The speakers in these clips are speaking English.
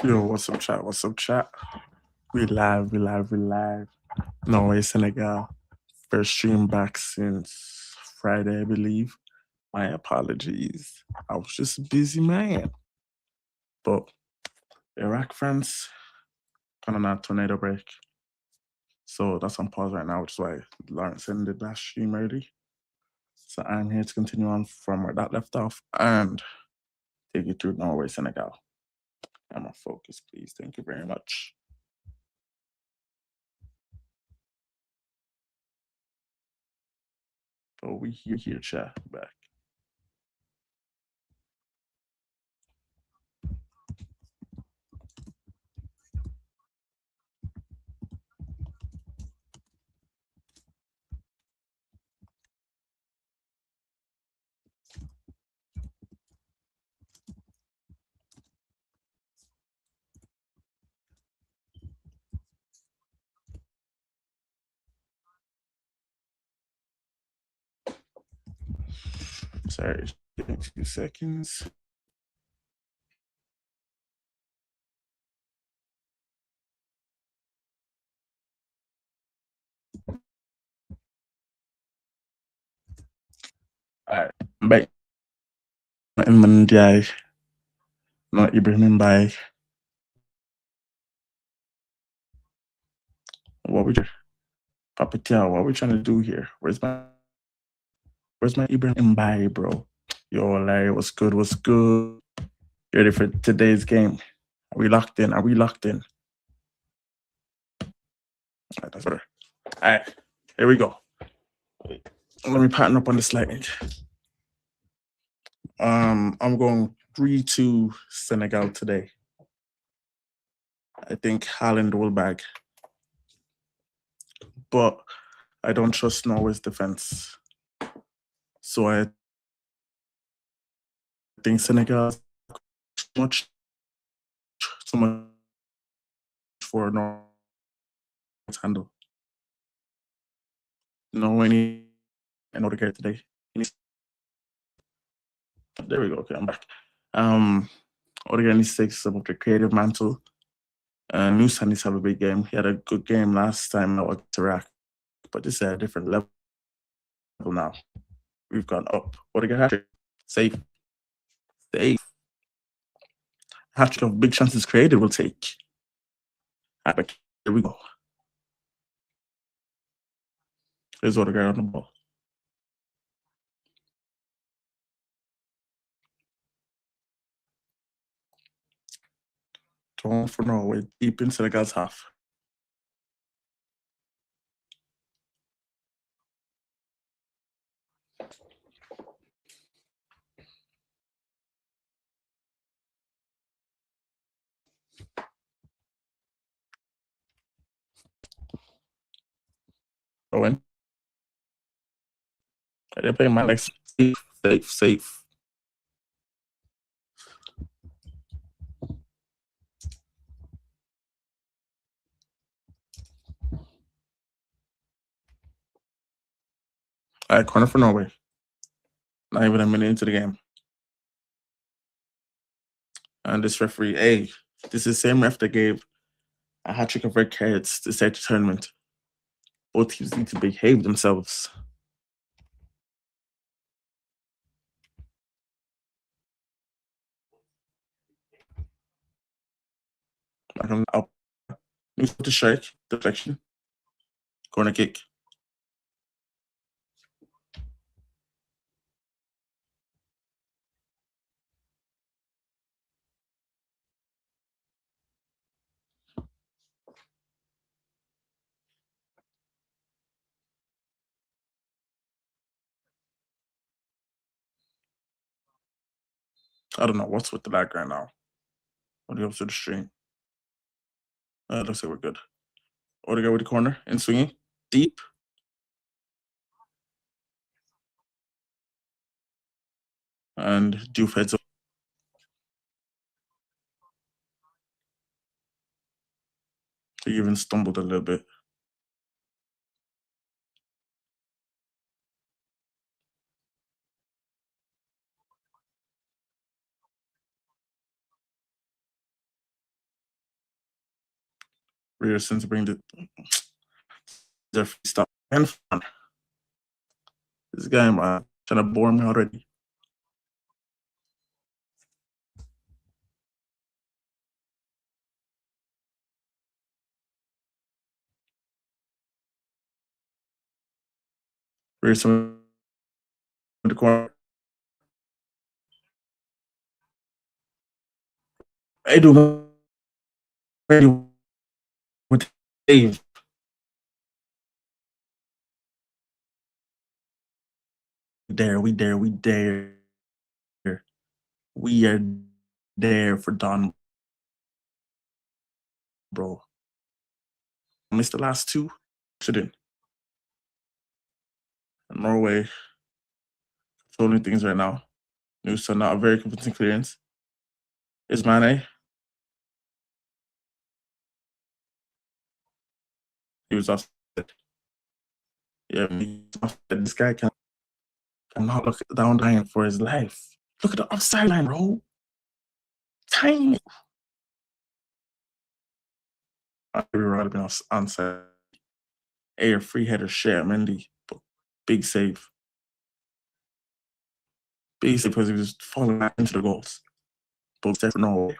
Yo, what's up, chat? What's up, chat? We live. Norway, Senegal. First stream back since Friday, I believe. My apologies. I was just a busy man. But Iraq, France, kind of not tornado break. So that's on pause right now, which is why Lawrence ended that stream early. So I'm here to continue on from where that left off and take you through Norway, Senegal. I'm on focus, please. Thank you very much. But we here, chat. Back. Sorry, give me 2 seconds. All right, I'm back. Mondial, not Ibrahim by what we Papa Tiao, what we trying to do here? Where's my Ibrahim by, bro? Yo, Larry, what's good? What's good? You ready for today's game? Are we locked in? Are we locked in? All right, that's better. All right, here we go. Let me pattern up on this lightning. I'm going 3-2 Senegal today. I think Haaland will bag, but I don't trust Norway's defense. So I think Senegal much too much for Norway to handle. Norway I know the guy today. There we go. Okay, I'm back. Odegaard needs to take some of the creative mantle. Musa needs to have a big game. He had a good game last time at Iraq, but this is a different level now. We've gone up. Odegaard hat-trick. Safe. Hat-trick of big chances created will take. Here we go. There's Odegaard on the ball. Torn for Norway, deep in Senegal's half. Owen. They're playing my legs. Safe. All right, corner for Norway. Not even a minute into the game. And this referee, hey, this is the same ref that gave a hat trick of red cards to start the tournament. Both teams need to behave themselves. I'll need to strike, deflection, corner kick. I don't know what's with the lag right now. What are you up to the stream? Looks like we're good. Odegaard with the corner and swinging deep. And Diouf heads up. He even stumbled a little bit. Rearson to bring their stop and fun. This guy, man, trying to bore me already. Rearson in the corner. Hey, do with Dave. We dare. We are there for Don, bro. Missed the last two. Shouldn't. Norway controlling things right now. Newson not a very convincing clearance. Is Mane? He was offset. Yeah, this guy cannot look down line for his life. Look at the offside line, bro. Tiny. We would have been onside. Air free header share, Mendy. Big save. Big save because he was falling back into the goals. Both for Norway.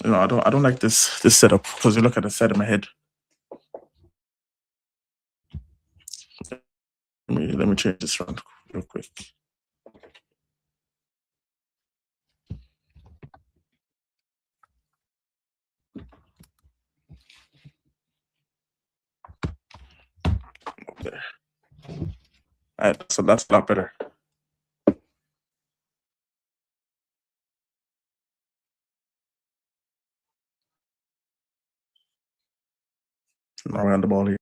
You know, I don't like this setup because you look at the side of my head. Let me change this around real quick. Okay. All right, so that's a lot better. Now we're on the ball here.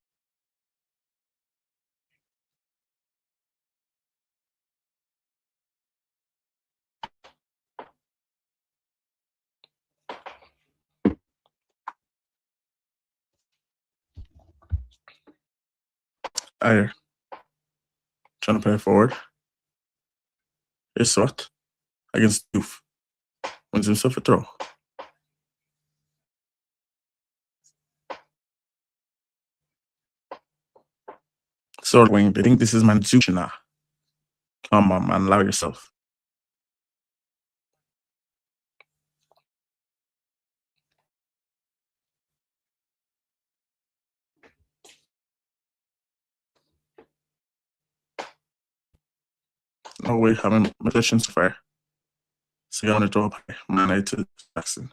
Ayer. Trying to play forward. Here's what? Against Doof. Wins himself a throw. Sword wing. They think this is Manzuchina. Come on, man. Allow yourself. No way. Having my questions so far. So you want to draw by Man to Jackson.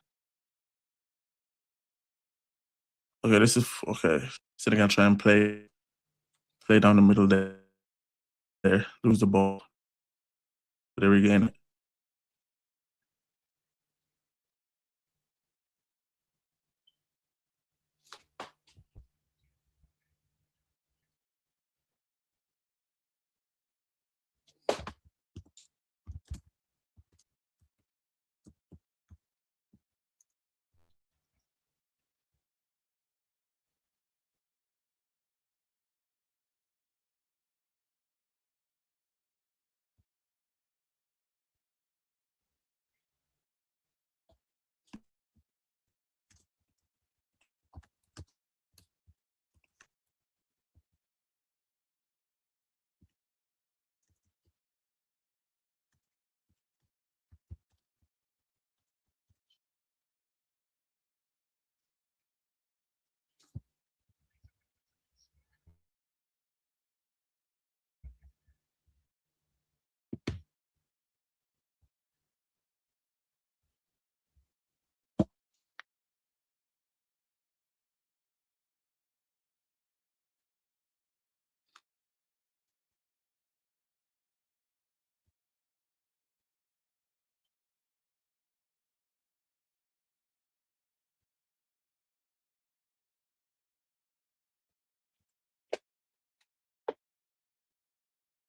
Okay, this is okay. Senegal try and play down the middle there. Lose the ball. They regain it.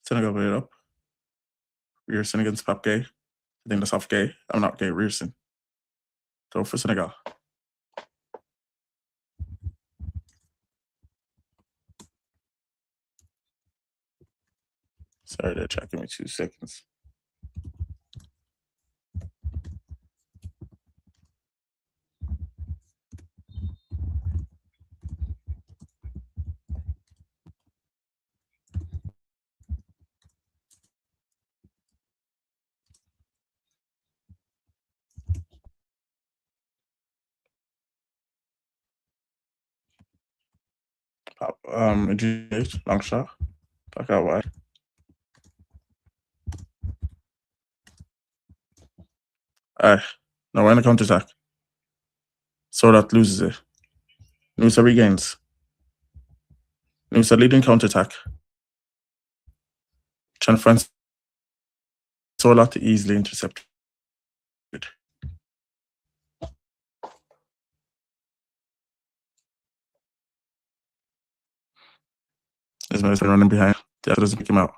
Senegal put it up. Rearson against Pap Gay. I think that's off Gay. I'm not Gay. Rearson. Throw for Senegal. Sorry, they're checking me 2 seconds. Long shot. Back out wide. Aye. Now we're in a counter attack. So that loses it. Nusa regains. Nusa leading counter attack. Trying to find Solar to easily intercept it. There's Madison running behind. The other doesn't pick him out.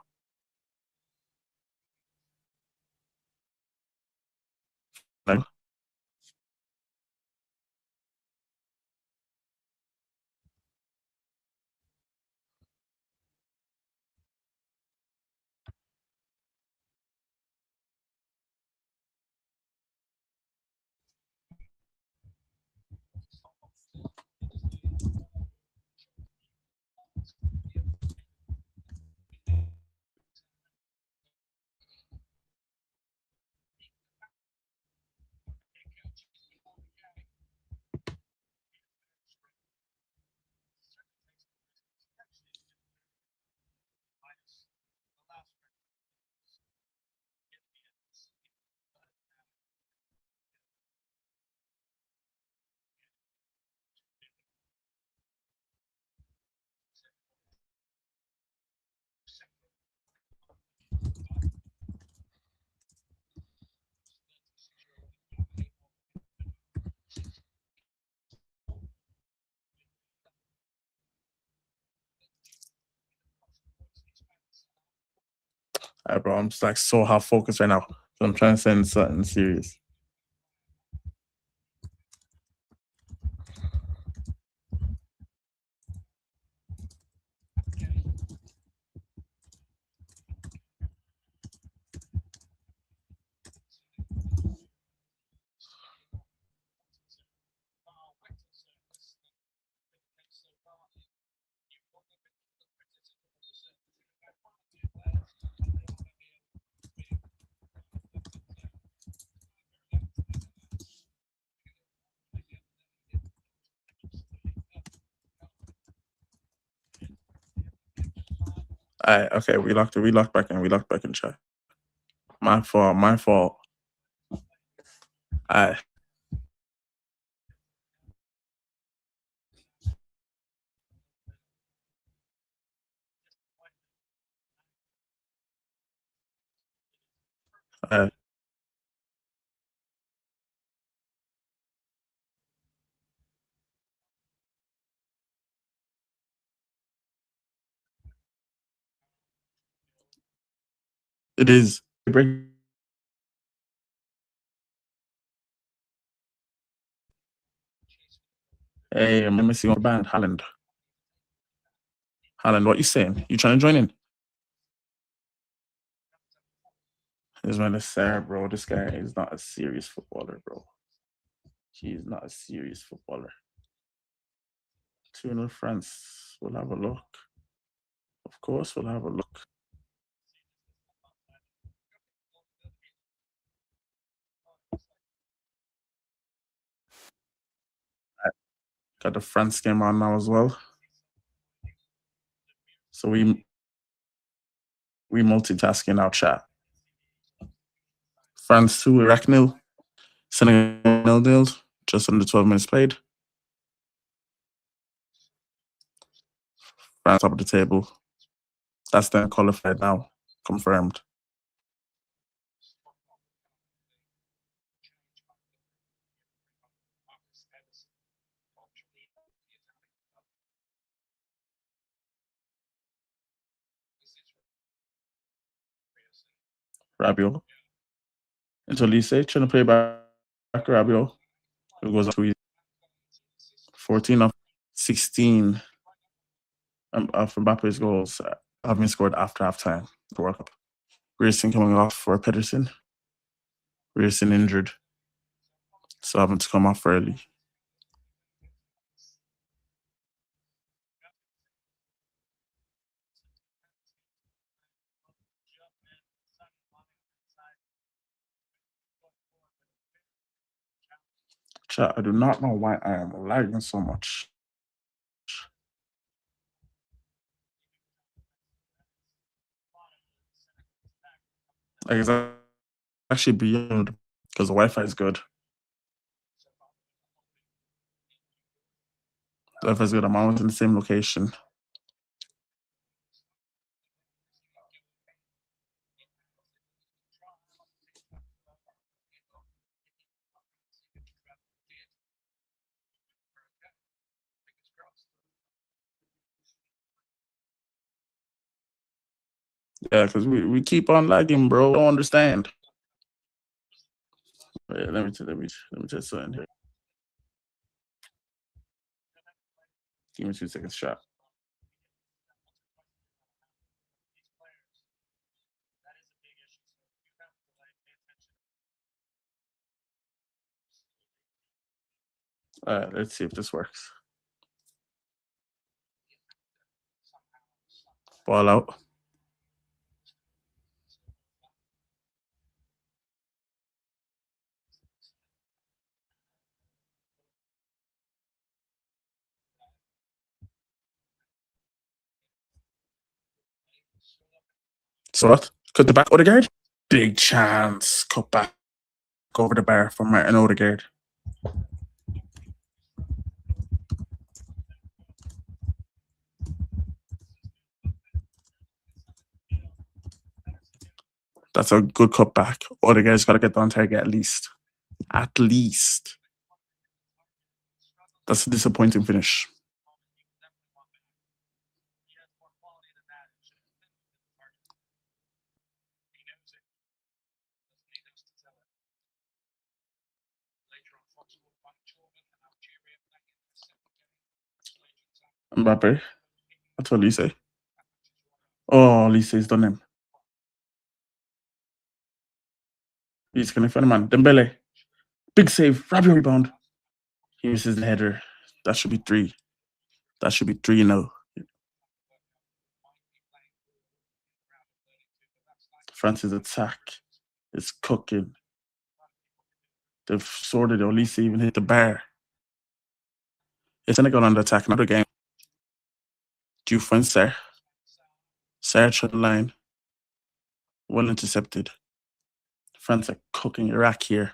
Like, bro, I'm just like so half focused right now. So I'm trying to send something serious. Alright, okay, we locked back in, chat. My fault, my fault. Alright, alright. It is. Break. Hey, I'm missing on band, Holland. Holland, what you saying? You trying to join in? This man is sad, bro. This guy is not a serious footballer, bro. He is not a serious footballer. 2-0 France. We'll have a look. Of course, we'll have a look. Got the France game on now as well. So we multitasking our chat. France 2, Iraq 0. Senegal 0, just under 12 minutes played. France top of the table. That's them qualified now. Confirmed. Rabiot. Into Lise, trying to play back Rabiot. It goes up to 14 of 16 of Mbappe's goals have been scored after halftime. The World Cup. Grayson coming off for Pedersen. Grayson injured, so having to come off early. Chat, I do not know why I am lagging so much. Like it's actually beyond because the Wi-Fi is good. The Wi-Fi is good. I'm always in the same location. Yeah, because we keep on lagging, bro. I don't understand. Wait, let me just something here. Give me 2 seconds, shot. Let's see if this works. Ball out. So what? Cut the back Odegaard. Big chance. Cut back over the bar from Martin Odegaard. That's a good cutback. Odegaard's got to get on target at least. At least. That's a disappointing finish. Mbappe. That's what Lise. Oh, Lise's done him. He's going to find a man. Dembele. Big save. Grab your rebound. He misses the header. That should be three. That should be three now. France's attack is cooking. They've sorted it. Lise even hit the bar. It's Senegal on the attack. Another game. Due France, sir. Search on the line. Well intercepted. France are cooking Iraq here.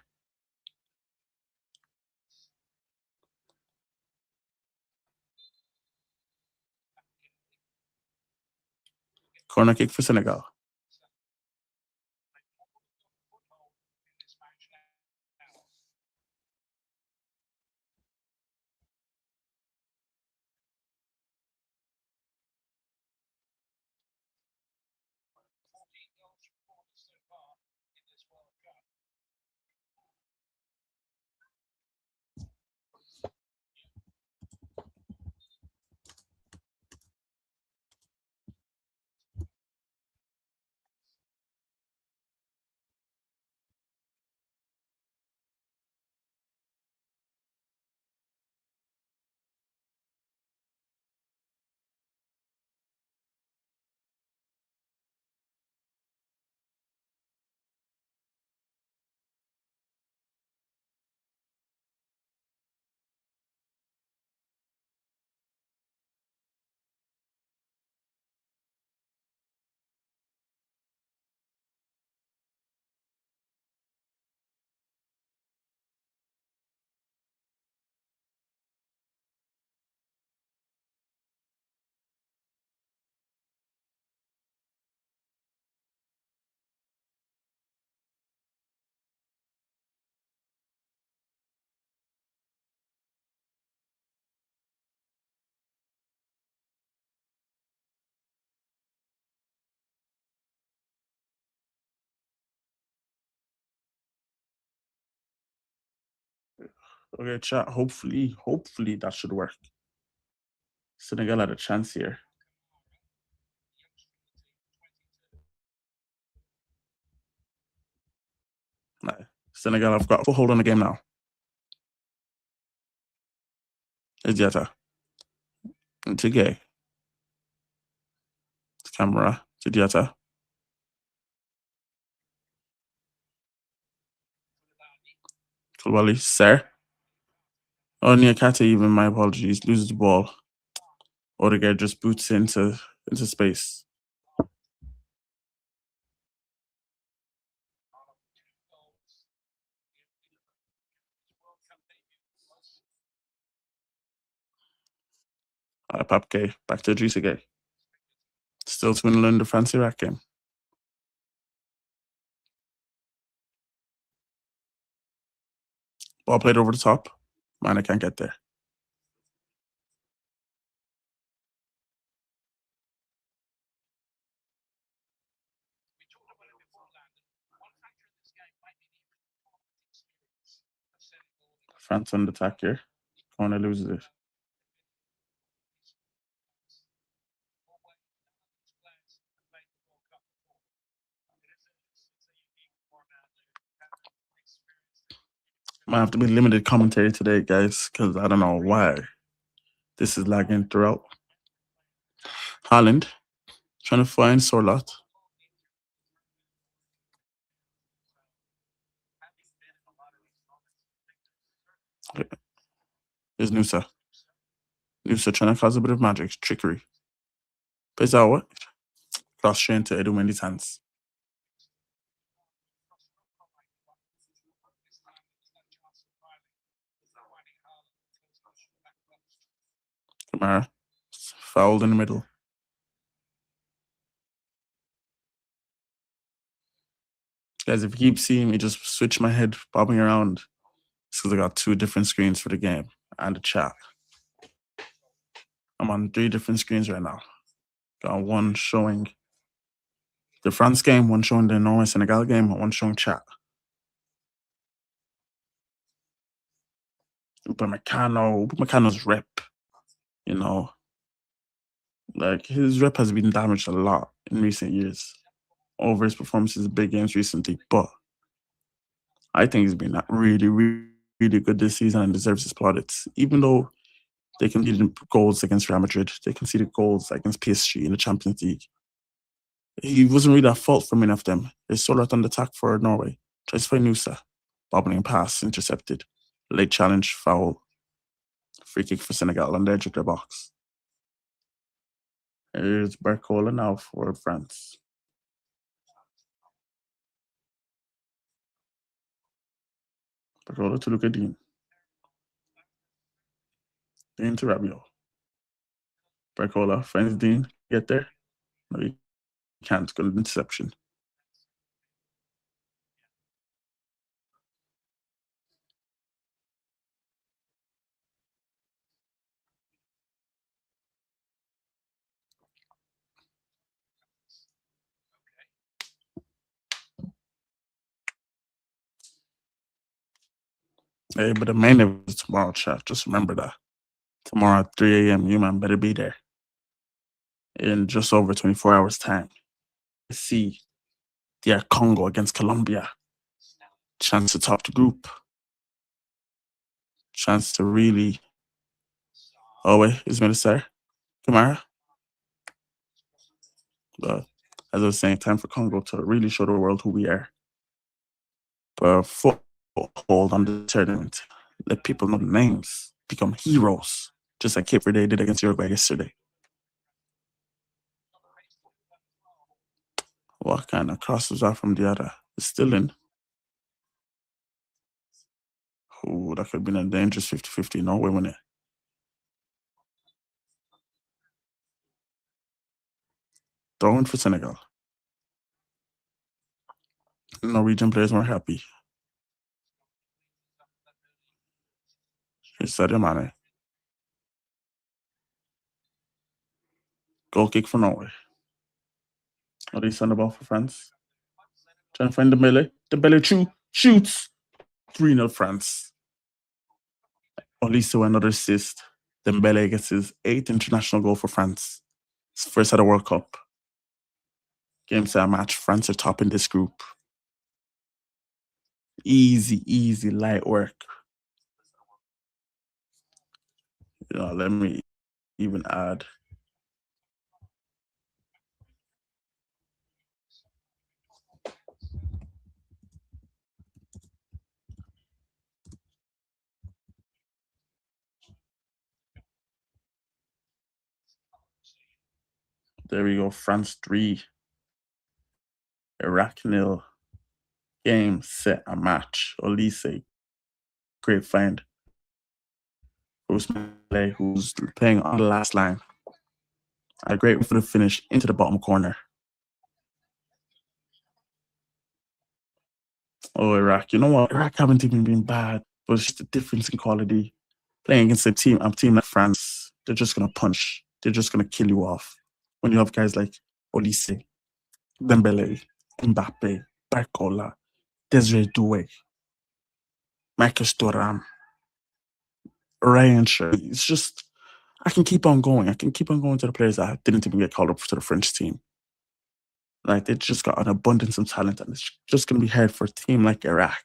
Corner kick for Senegal. Okay, chat. Hopefully that should work. Senegal had a chance here. Nah, Senegal have got a hold on the game now. Idiata. Tige. Camera. Idiata. Kulwali. Sir. Oh, Niakate even, my apologies, loses the ball. Odegaard just boots into space. Papke, back to Juicy Gay. Still 2-0 in the France Iraq game. Ball played over the top. Man, I can't get there. France on the attack here. Corner loses it. Might have to be limited commentary today, guys, because I don't know why this is lagging throughout. Holland trying to find Sorlot. There's Nusa. Nusa trying to cause a bit of magic, trickery. Plays out what? Cross train to Edu Mendy's hands. Kamara fouled in the middle. Guys, if you keep seeing me just switch my head bobbing around, it's because I got 2 different screens for the game and the chat. I'm on 3 different screens right now. Got one showing the France game, one showing the Norway Senegal game, and one showing chat. Upamecano's rep, you know, like his rep has been damaged a lot in recent years over his performances in big games recently, but I think he's been really, really, really good this season and deserves his plaudits. Even though they conceded goals against Real Madrid, they conceded goals against PSG in the Champions League. He wasn't really at fault for many of them. They sold out on the attack for Norway. Tries to find Nusa. Bobbling pass, intercepted. Late challenge, foul. Free kick for Senegal on the edge of their box. Here's Barcola now for France. Barcola to Luka Dean. Dean to Rabiot. Barcola finds Dean. Get there. No, he can't. Got an interception. Hey, but the main event is tomorrow, chat. Just remember that. Tomorrow at 3 a.m., you man better be there. In just over 24 hours' time. See the Congo against Colombia. Chance to top the group. Chance to really. Oh, wait, is going to say Kamara. But as I was saying, time for Congo to really show the world who we are. But foothold on the tournament. Let people know the names. Become heroes. Just like Cape Verde did against Uruguay yesterday. What kind of crosses are from the other? It's still in. Oh, that could have been a dangerous 50-50. No way winning. Throwing for Senegal. Norwegian players weren't happy. Here's Sadio Mane. Goal kick for Norway. Are they send the ball for France? Trying to find Dembele. Dembele shoots. 3-0 France. Oliso another assist. Dembele gets his 8th international goal for France. His first at a World Cup. Game set match. France are top in this group. Easy, light work. Let me even add. There we go. France 3. Iraq 0. Game, set, a match. Olise. Great find Usman, who's playing on the last line. A great one for the finish into the bottom corner. Oh, Iraq. You know what? Iraq haven't even been bad, but it's just a difference in quality. Playing against a team like France, they're just gonna punch. They're just gonna kill you off. When you have guys like Olise, Dembele, Mbappe, Barcola, Desiree Doué, Marcus Thuram, Ryan Shirley. It's just I can keep on going. I can keep on going to the players that didn't even get called up to the French team. Like they just got an abundance of talent, and it's just gonna be hard for a team like Iraq.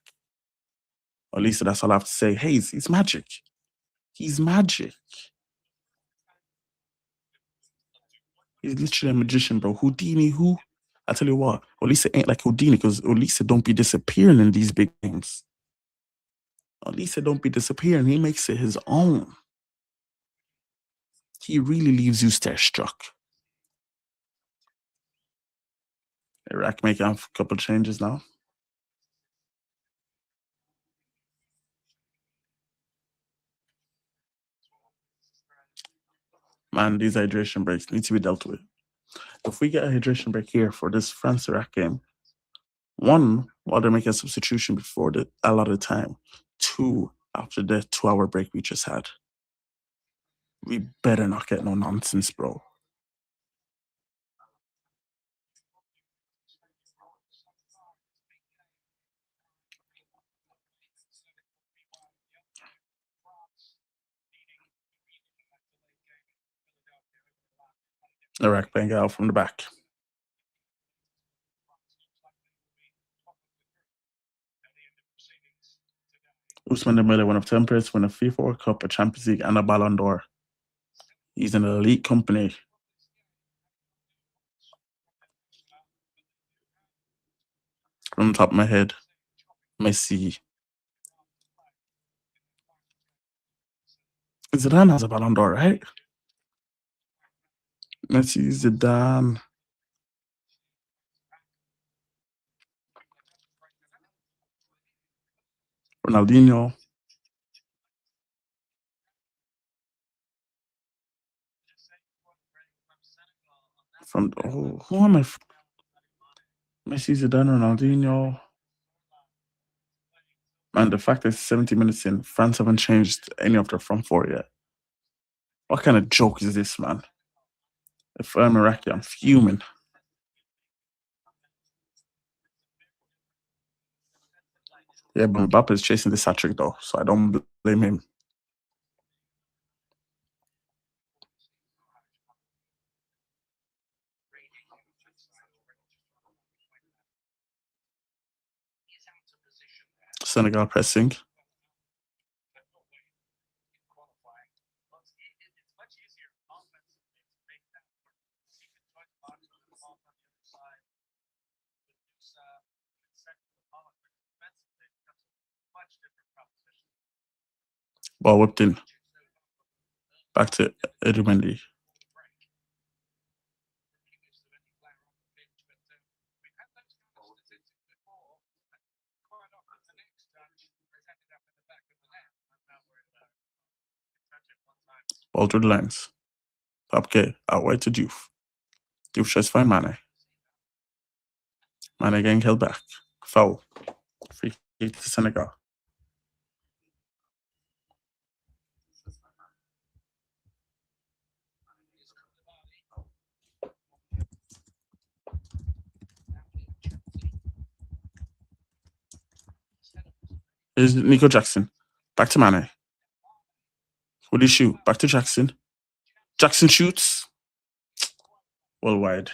Or at least that's all I have to say. Hey, he's magic. He's magic. He's literally a magician, bro. Houdini, who? I tell you what, Olisa ain't like Houdini because Olisa don't be disappearing in these big games. Olisa don't be disappearing. He makes it his own. He really leaves you starstruck. Iraq making a couple changes now. Man, these hydration breaks need to be dealt with. If we get a hydration break here for this France Iraq game, one, while they're making a substitution before the a lot of time. Two, after the 2 hour break we just had. We better not get no nonsense, bro. Iraq playing it out from the back. Usman Dembele won a Temperance, won a FIFA World Cup, a Champions League, and a Ballon d'Or. He's in an elite company. From the top of my head, Messi. Zidane has a Ballon d'Or, right? Messi, Zidane, Ronaldinho. From who am I? Messi, Zidane, Ronaldinho. And the fact that it's 70 minutes in, France haven't changed any of their front four yet. What kind of joke is this, man? If I'm Iraqi, I'm fuming. Yeah, but Mbappe is chasing this hat trick though, so I don't blame him. Senegal pressing. Ball whipped in. Back to Edimendi. Ball through the lines. Papke out wide to Diouf. Diouf tries to find Mane. Mane getting held back. Foul. Free kick to Senegal. Here's Nico Jackson. Back to Mane. Will he shoot? Back to Jackson. Jackson shoots. Well wide.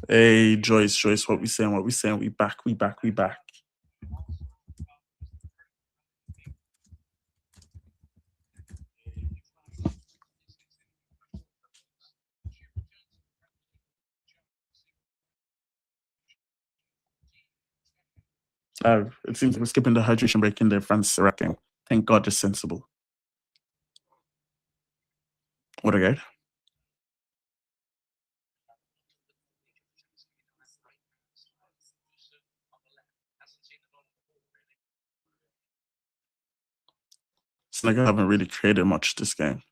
Hey, Joyce, what we saying? What we saying? We back, we back, we back. It seems we're skipping the hydration break in the France Iraq game. Thank God, just sensible. What a guy. Senegal haven't really created much this game.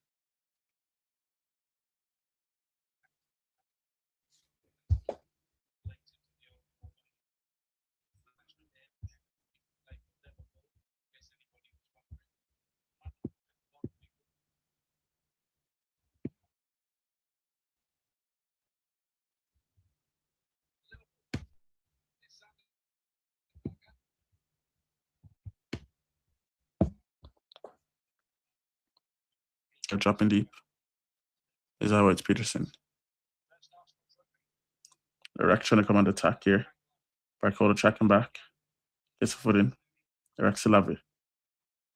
They're dropping deep. Is that why it's Peterson? Iraq trying to come on the attack here. Barcola tracking back. Gets a foot in. Iraq still have it.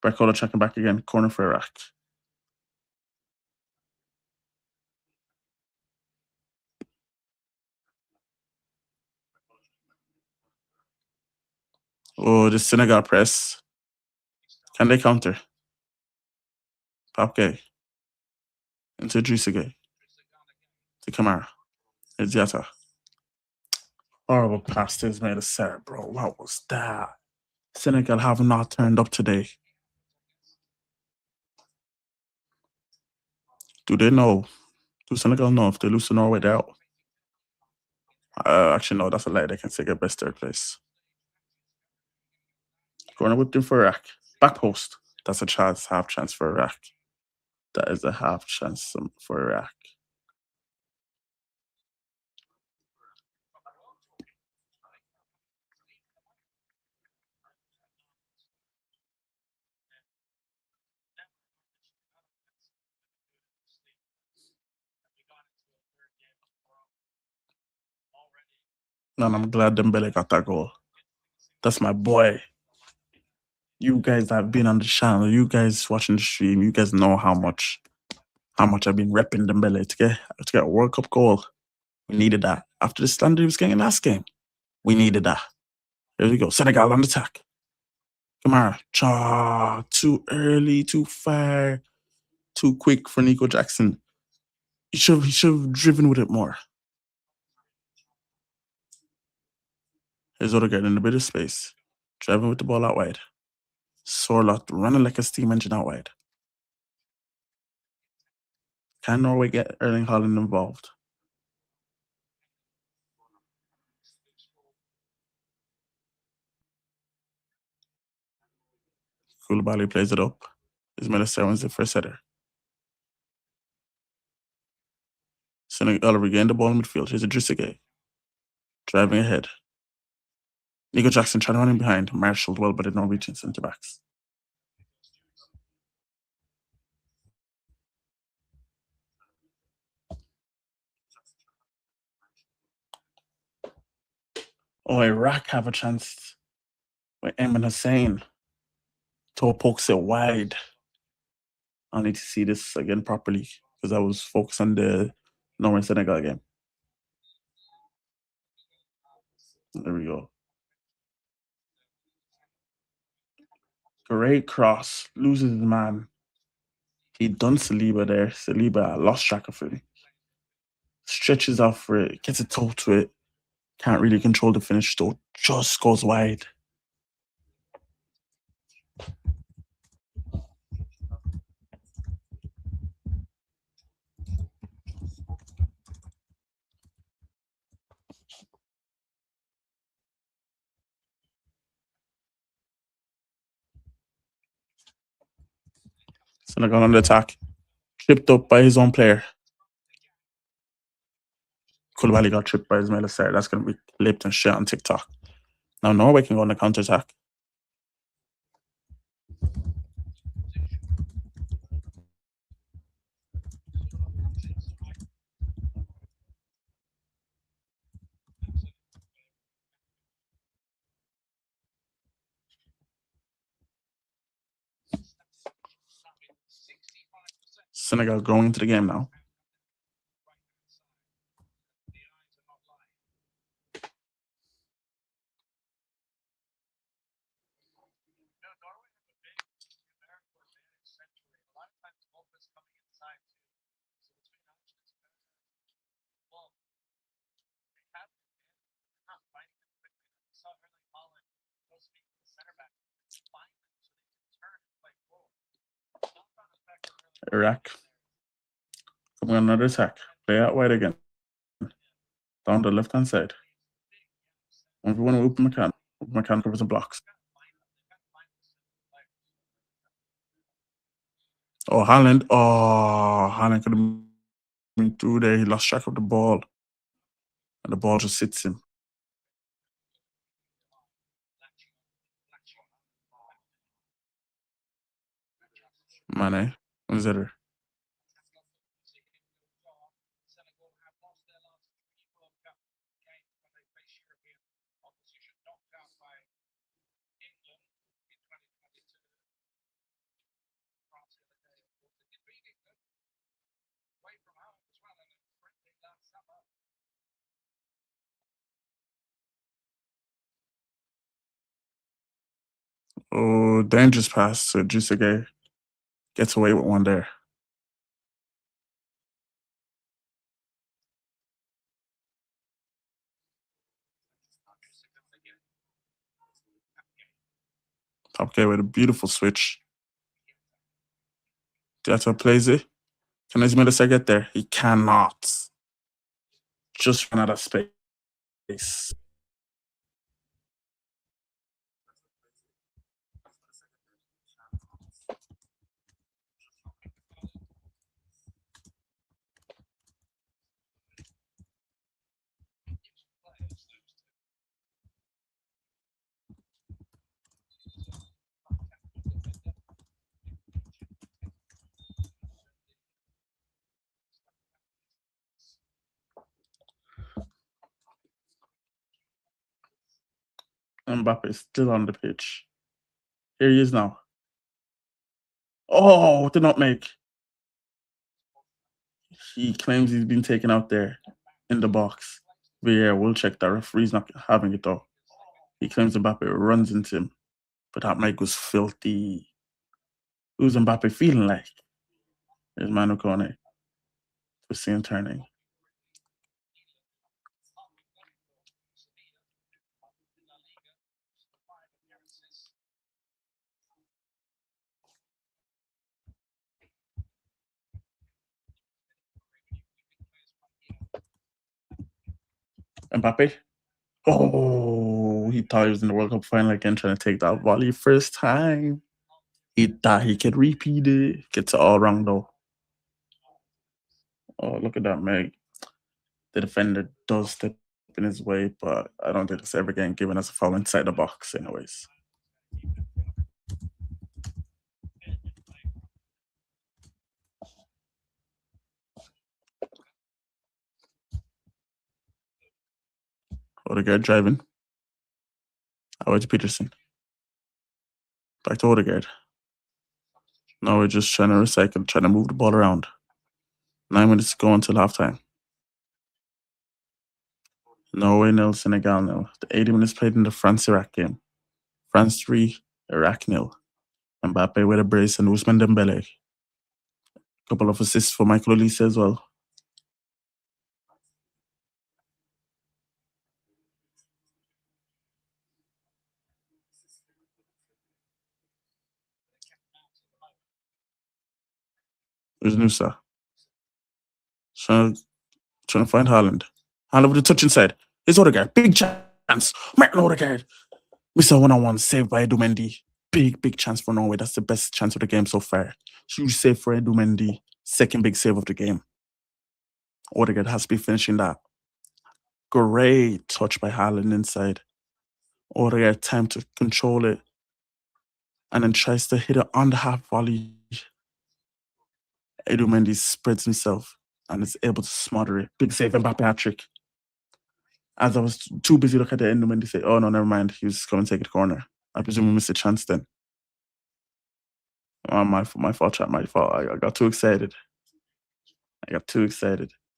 Barcola tracking back again. Corner for Iraq. Oh, the Senegal press. Can they counter? Papke. Into Drissage. To Kamara. It's Yata. Horrible pass to Ismail Sarr, bro. What was that? Senegal have not turned up today. Do they know? Do Senegal know if they lose to Norway, they're out? Actually, no, that's a lie. They can take a best third place. Corner whipped in for Iraq. Back post. That's a chance, half chance for Iraq. That is a half chance for Iraq. And I'm glad Dembele got that goal. That's my boy. You guys have been on the channel. You guys watching the stream. You guys know how much I've been repping Dembele to get a World Cup goal. We needed that. After the standard he was getting last game, we needed that. Here we go. Senegal on the attack. Kamara. Cha. Too early, too far, too quick for Nico Jackson. He should have driven with it more. Here's Odegaard in a bit of space. Driving with the ball out wide. Sorlot running like a steam engine out wide. Can Norway get Erling Haaland involved? Koulibaly plays it up. Ismail Sarr wins the first header. Senegal regain the ball in midfield. Here's Idrissa driving ahead. Nico Jackson trying to run in behind. Marshalled well by the Norwegian centre backs. Oh, Iraq have a chance with Emin Hussein. Toe pokes it wide. I need to see this again properly because I was focused on the Norway Senegal game. There we go. Great cross. Loses his man. He done Saliba there. Saliba lost track of him. Stretches off for it. Gets a toe to it. Can't really control the finish though. Just goes wide. Senegal on the attack. Tripped up by his own player. Koulibaly got tripped by Ismail Sarr. That's going to be clipped and shit on TikTok. Now Norway can go on the counter attack. Senegal going into the game now. Iraq coming on another attack. Play out wide again. Down the left hand side. 1v1 with McCann. McCann covers and blocks. Oh, Haaland. Oh, Haaland could have been through there. He lost track of the ball. And the ball just hits him. Mane. Consider. Oh, dangerous pass. So Jusage gets away with one there. Top K with a beautiful switch. Diatta plays it. Can Ismail get there? He cannot. Just run out of space. Mbappe is still on the pitch. Here he is now. Oh, did not make. He claims he's been taken out there in the box. But yeah, we'll check. The referee's not having it though. He claims Mbappe runs into him. But that mic was filthy. Who's Mbappe feeling like? There's Manu Kone. Twisting and turning. Mbappe. Oh, he thought he was in the World Cup final again, trying to take that volley first time. He thought he could repeat it. Gets it all wrong though. Oh, look at that, Meg. The defender does step in his way, but I don't think it's ever getting given as a foul inside the box, anyways. Odegaard driving. Away to Peterson. Back to Odegaard. Now we're just trying to recycle, trying to move the ball around. 9 minutes to go until halftime. Norway nil, Senegal nil. The 80 minutes played in the France-Iraq game. France 3, Iraq nil. Mbappe with a brace and Ousmane Dembele. Couple of assists for Michael Olise as well. There's Nusa. Trying to find Haaland. Haaland with the touch inside. Here's Odegaard. Big chance. Martin Odegaard. Mr. One-on-one saved by Edumendi. Big chance for Norway. That's the best chance of the game so far. Huge save for Edumendi. Second big save of the game. Odegaard has to be finishing that. Great touch by Haaland inside. Odegaard time to control it. And then tries to hit it on the half volley. Edumendi spreads himself and is able to smother it. Big save, Mbappe hat-trick. As I was too busy looking at the Edumendi say, oh no, never mind. He was coming to take it corner. I presume we missed a chance then. Oh, my fault, chat. My fault. I got too excited.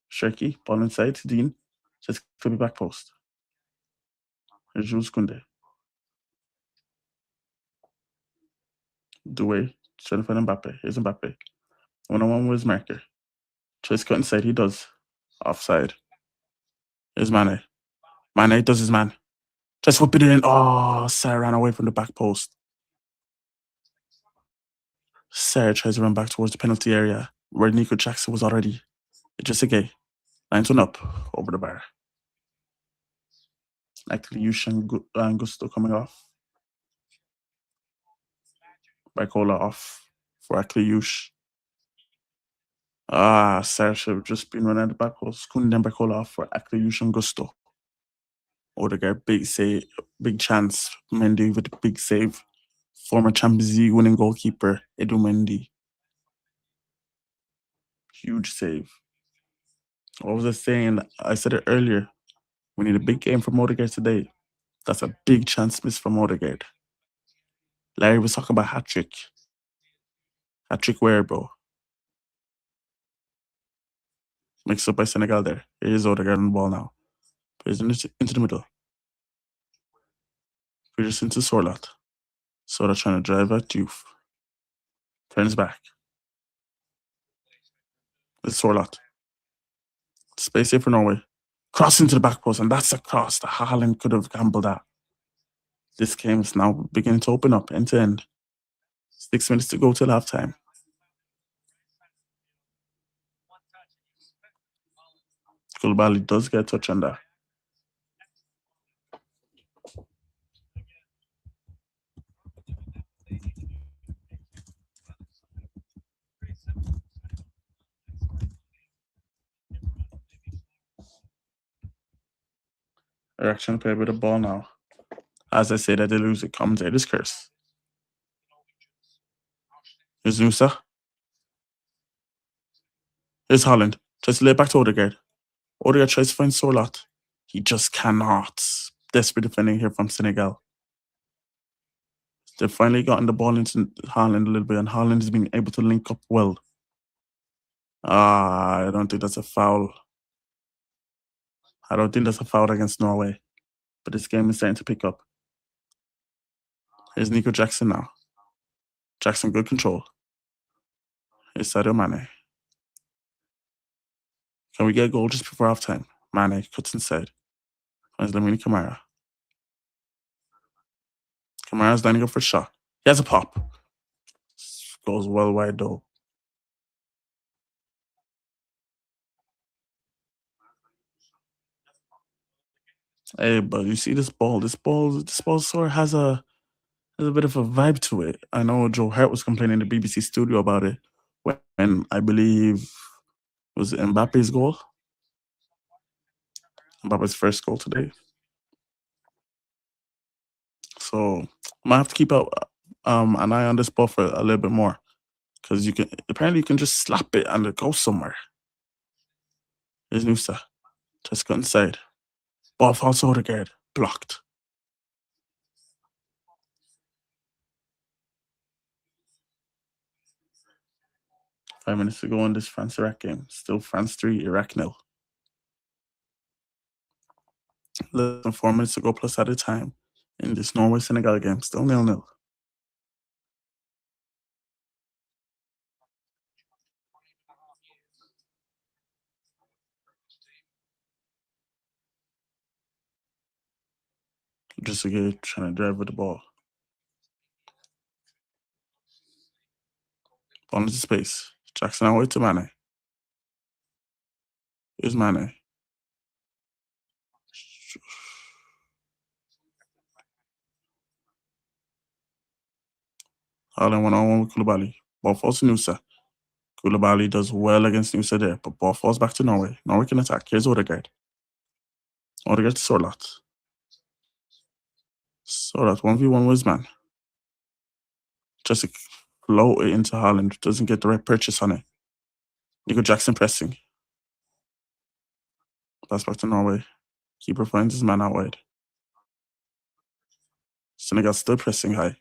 Sherky, ball inside to Dean. Just to the back post. Here's Jules Koundé. Doué. Trying to find Mbappe. Here's Mbappe. One-on-one with his marker. Tries to cut inside. He does. Offside. Here's Mane. Mane does his man. Just whip it in. Oh, Sarah ran away from the back post. Sarah tries to run back towards the penalty area where Nico Jackson was already. Just a gay. Lines one up over the bar. Actually, Yush and Gusto coming off. Bicola off for Akliush. Sarah should have just been running at the back post. Couldn't then Bicola off for Akliush and Gusto. Odegaard, big save, big chance. Mendy with a big save. Former Champions League winning goalkeeper, Edu Mendy. Huge save. What was I saying? I said it earlier. We need a big game from Odegaard today. That's a big chance missed from Odegaard. Larry was talking about hat trick. Hat trick where, bro? Mixed up by Senegal there. Here's Odegaard on the ball now. Plays into the middle. Peters into Sorlot. Sorlot trying to drive at Diouf. Turns back. It's Sorlot. Space here for Norway. Cross into the back post, and that's a cross that Haaland could have gambled at. This game is now beginning to open up end to end. 6 minutes to go till halftime. Koulibaly does get a touch on that. They're actually play with the ball now. As I say that they lose, it commentator's curse. Here's Nusa. Here's Holland. Tries to lay it back to Odegaard. Odegaard tries to find Sorlot. He just cannot. Desperate defending here from Senegal. They've finally gotten the ball into Haaland a little bit, and Haaland has been able to link up well. I don't think that's a foul. I don't think that's a foul against Norway. But this game is starting to pick up. Here's Nico Jackson now. Jackson, good control. Here's Sadio Mane. Can we get a goal just before halftime? Mane cuts inside. Finds Lamine Kamara. Kamara's lining up for a shot. He has a pop. Goes well wide though. Hey, but you see this ball? This ball sort of has a bit of a vibe to it. I know Joe Hart was complaining in the BBC studio about it when I believe was it Mbappe's goal. Mbappe's first goal today. So I might have to keep an eye on this ball for a little bit more. Because you can just slap it and it goes somewhere. Here's Nusa. Just got inside. Ball falls to Odegaard. Blocked. Five minutes to go in this France-Iraq game. Still France 3, Iraq 0. Less than 4 minutes to go plus at a time in this Norway-Senegal game. Still 0-0. Just again trying to drive with the ball. Ball into space. Jackson away to Mane. Here's Mane. Haaland 1-on-1 with Koulibaly. Ball falls to Nusa. Koulibaly does well against Nusa there, but ball falls back to Norway. Norway can attack. Here's Odegaard. Odegaard to Sorlot. Sorlot 1v1 with his man. Just to float it into Haaland. Doesn't get the right purchase on it. Nico Jackson pressing. Pass back to Norway. Keeper finds his man out wide. Senegal still pressing high.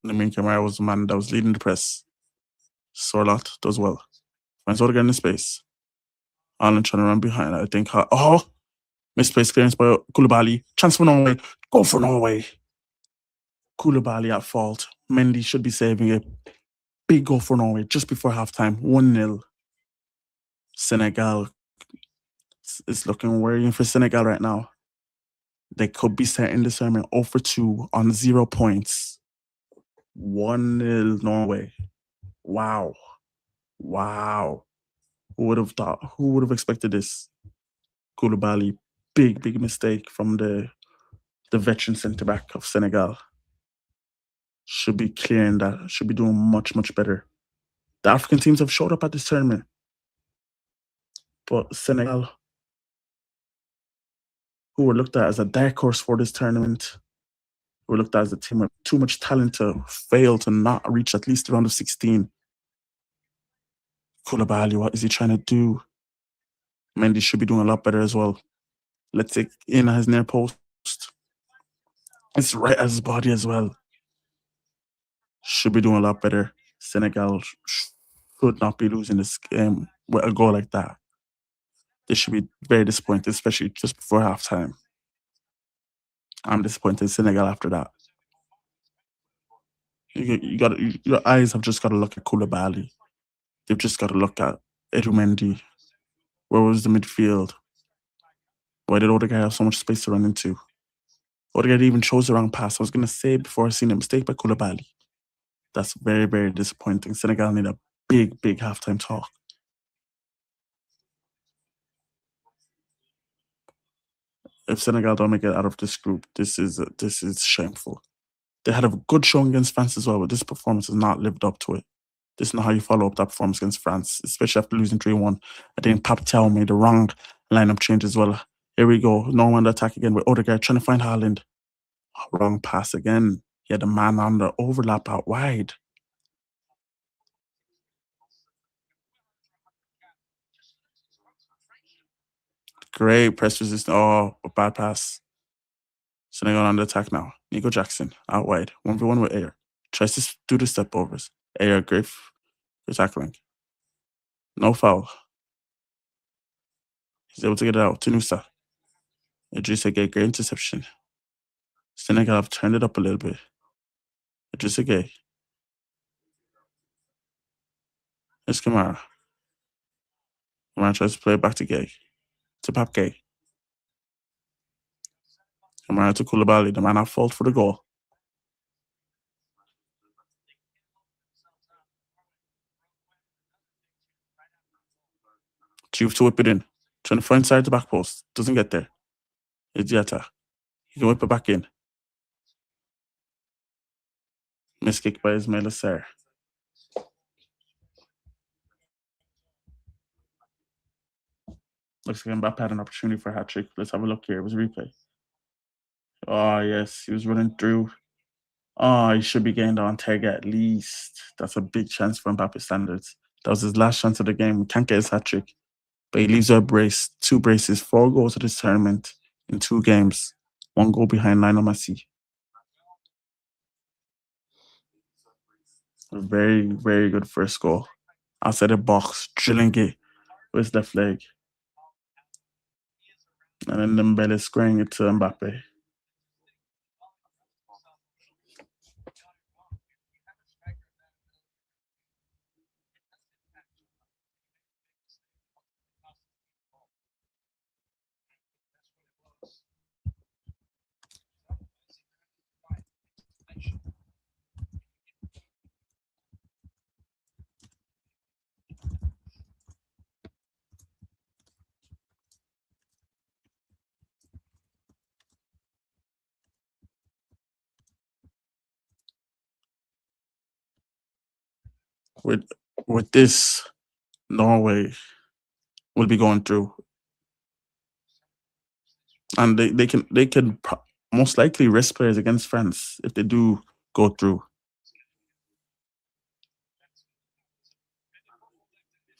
Lamine Kamara was the man that was leading the press. Sorlot does well. Finds Odegaard in space. Haaland trying to run behind. I think. Misplaced clearance by Koulibaly. Chance for Norway. Go for Norway. Koulibaly at fault. Mendy should be saving it. Big goal for Norway just before halftime. 1-0. Senegal. It's looking worrying for Senegal right now. They could be starting this tournament 0 for 2 on 0 points. 1-0 Norway. Wow. Wow. Who would have thought? Who would have expected this? Koulibaly, big mistake from the veteran centre back of Senegal. Should be clearing that. Should be doing much better. The African teams have showed up at this tournament, but Senegal, who were looked at as a dark horse for this tournament, who were looked at as a team with too much talent to fail to not reach at least the round of 16. Koulibaly, what is he trying to do? Mendy should be doing a lot better as well. Let's take in his near post. It's right at his body as well. Should be doing a lot better. Senegal should not be losing this game with a goal like that. They should be very disappointed, especially just before halftime. I'm disappointed in Senegal after that. You got your eyes have just got to look at Koulibaly. They've just got to look at Mendy. Where was the midfield? Why did Odegaard have so much space to run into? Odegaard even chose the wrong pass. I was going to say before I seen a mistake by Koulibaly. That's very disappointing. Senegal need a big halftime talk. If Senegal don't make it out of this group, this is shameful. They had a good showing against France as well, but this performance has not lived up to it. This is not how you follow up that performance against France, especially after losing 3-1. I think Paptel made the wrong lineup change as well. Here we go. Norway on the attack again with Odegaard trying to find Haaland. Wrong pass again. He had a man on the overlap out wide. Great press resistance. Oh, a bad pass. Senegal on the attack now. Nico Jackson out wide. 1v1 with Ayer. Tries to do the step overs. Ayer, great tackling. No foul. He's able to get it out to Nusa. Idrissa Gueye, great interception. Senegal have turned it up a little bit. Idrissa Gueye. Here's Kamara. Kamara tries to play it back to Gay. To Pap Gay. Kamara to Koulibaly, the man at fault for the goal. Chief to whip it in. Trying to find inside the back post. Doesn't get there. Idiata. He can whip it back in. Miss kick by Ismail Assar. Looks like Mbappe had an opportunity for a hat trick. Let's have a look here. It was a replay. Oh, yes. He was running through. Oh, he should be getting on Tega at least. That's a big chance for Mbappe standards. That was his last chance of the game. He can't get his hat trick. But he leaves a brace, 2 braces, 4 goals of this tournament in 2 games. 1 goal behind Lionel Messi. A very good first goal. Outside the box, drilling it with his left leg. And then Dembele squaring it to Mbappe. With this, Norway will be going through, and they can most likely rest players against France if they do go through.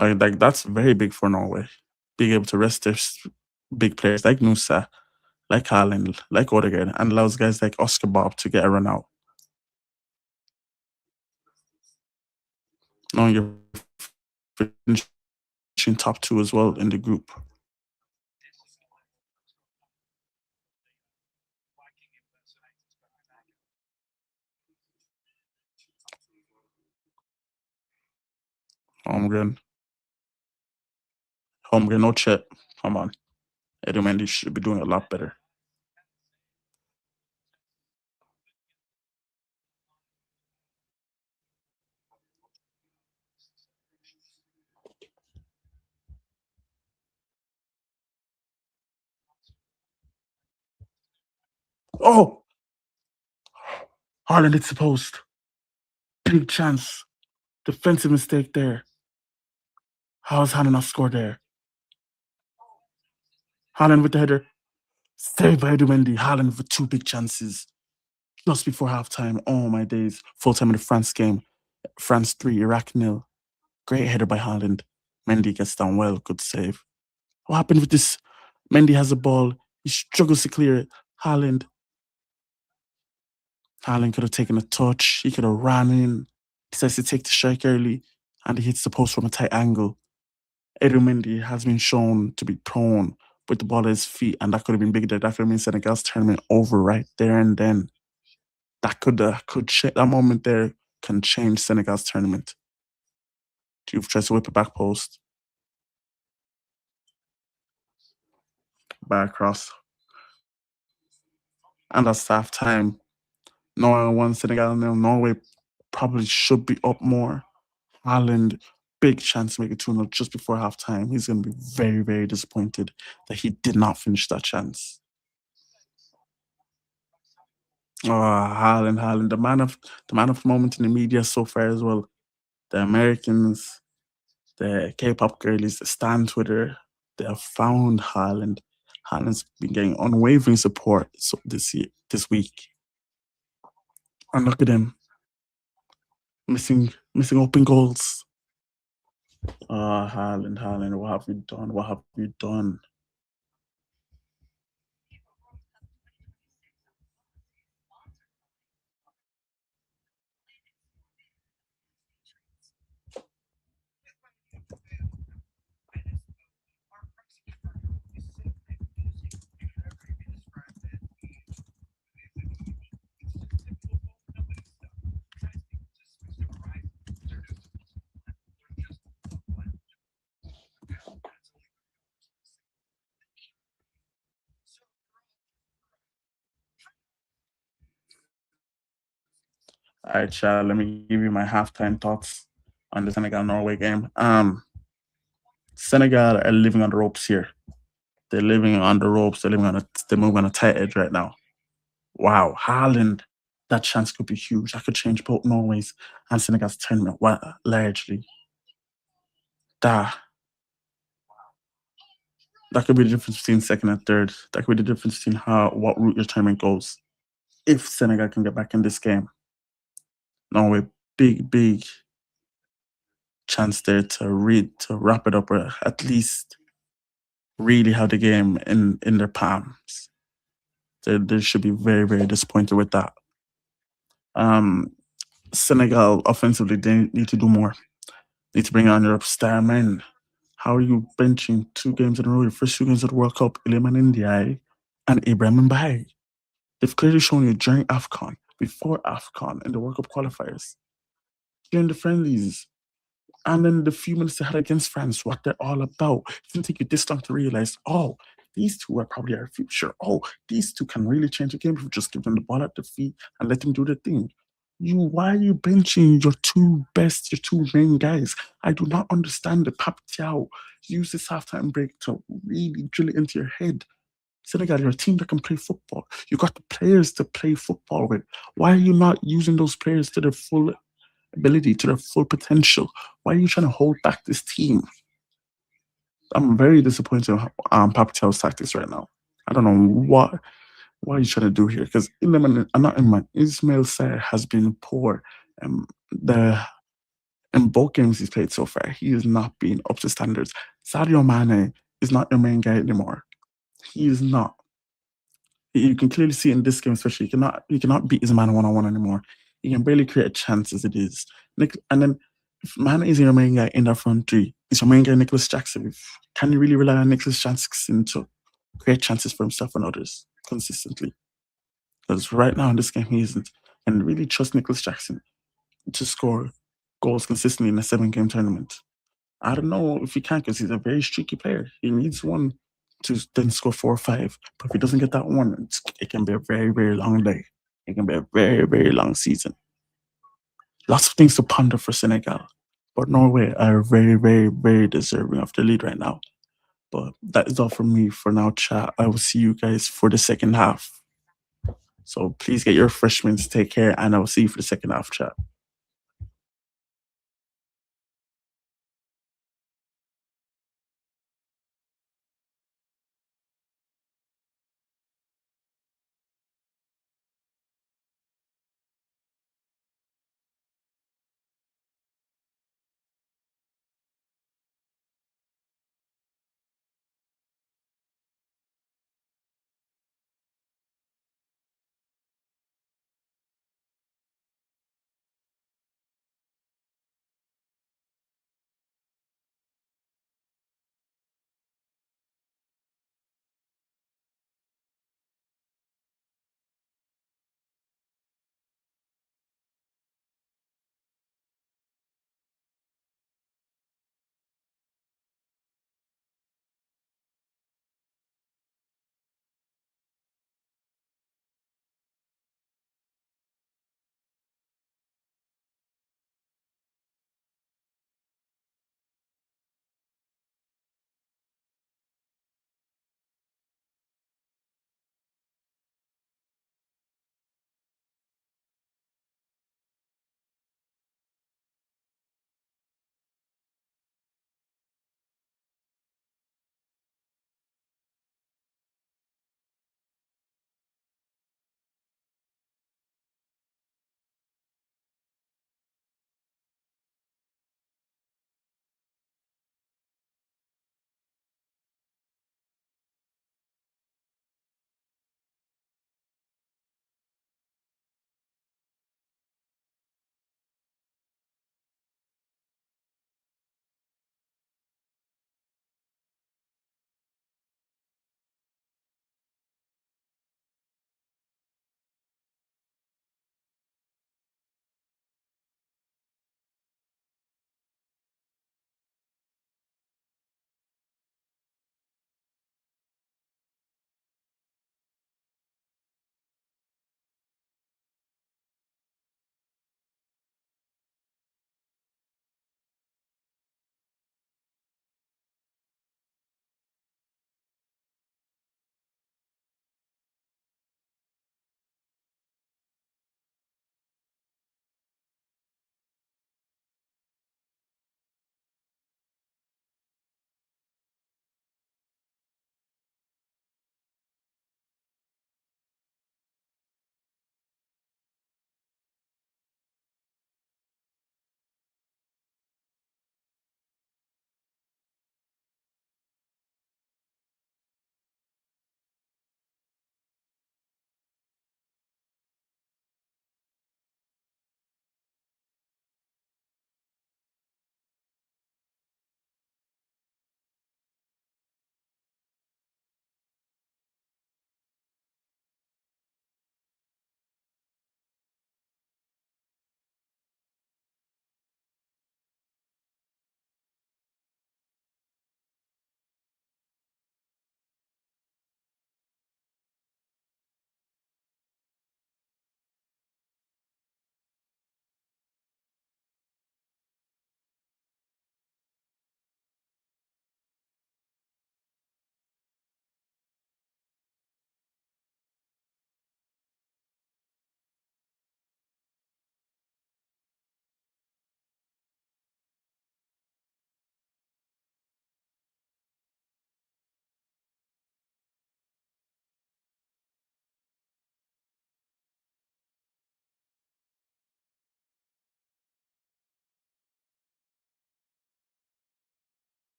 Like that's very big for Norway, being able to rest their big players like Nusa, like Haaland, like Odegaard, and allows guys like Oscar Bob to get a run out. Knowing you're finishing top 2 as well in the group. Holmgren. Holmgren, no chip. Come on. Eddie Mendy should be doing a lot better. Oh, Haaland hits the post. Big chance. Defensive mistake there. How has Haaland not scored there? Haaland with the header. Saved by Mendy. Haaland with two big chances just before halftime. Oh my days. Full time in the France game. France 3, Iraq nil. Great header by Haaland. Mendy gets down well. Good save. What happened with this? Mendy has the ball. He struggles to clear it. Haaland. Haaland could have taken a touch. He could have ran in. Decides to take the strike early. And he hits the post from a tight angle. Mendy has been shown to be prone with the ball at his feet, and that could have been big there. That could have been Senegal's tournament over right there and then. That moment there can change Senegal's tournament. You've tried to whip it back post, back across, and that's half time. Norway won, Senegal nil. Norway probably should be up more. Haaland, big chance to make it 2-0 just before halftime. He's going to be very, very disappointed that he did not finish that chance. Oh, Haaland, the man of the moment in the media so far as well. The Americans, the K-pop girlies, the Stan Twitter, they have found Haaland. Haaland's been getting unwavering support this week. And look at him, missing open goals. Ah, Haaland, what have you done? What have you done? All right, child, let me give you my halftime thoughts on the Senegal Norway game. Senegal are living on the ropes here. They're living on the ropes. They're moving on a tight edge right now. Wow, Haaland, that chance could be huge. That could change both Norway's and Senegal's tournament largely. That that could be the difference between second and third. That could be the difference between what route your tournament goes. If Senegal can get back in this game, Norway, big chance there to wrap it up, or at least really have the game in their palms. They should be very, very disappointed with that. Um, Senegal offensively, they need to do more. Need to bring on your star men. How are you benching 2 games in a row? Your first 2 games of the World Cup, Iliman Ndiaye and Ibrahim Mbaye. They've clearly shown you during AFCON, before AFCON, in the World Cup qualifiers, during the friendlies, and then the few minutes they had against France, what they're all about. It didn't take you this long to realize, oh, these two are probably our future. Oh, these two can really change the game if we just give them the ball at the feet and let them do their thing. Why are you benching your two main guys? I do not understand the Pap Tiao. Use this halftime break to really drill it into your head. Senegal, you're a team that can play football. You got the players to play football with. Why are you not using those players to their full ability, to their full potential? Why are you trying to hold back this team? I'm very disappointed in Papatel's tactics right now. I don't know what he's trying to do here, because Ismail Sarr has been poor. The In both games he's played so far, he has not been up to standards. Sadio Mane is not your main guy anymore. He is not. You can clearly see in this game, especially, you cannot beat his man 1-on-1 anymore. He can barely create a chance as it is. And then if Mane is your main guy in that front three, is your main guy Nicholas Jackson? Can you really rely on Nicholas Jackson to create chances for himself and others consistently? Because right now in this game he isn't. And really trust Nicholas Jackson to score goals consistently in a 7-game tournament. I don't know if he can, because he's a very streaky player. He needs one to then score 4 or 5. But if he doesn't get that one, it can be a very, very long day. It can be a very, very long season. Lots of things to ponder for Senegal. But Norway are very, very, very deserving of the lead right now. But that is all from me for now, chat. I will see you guys for the second half. So please get your refreshments, take care, and I will see you for the second half chat.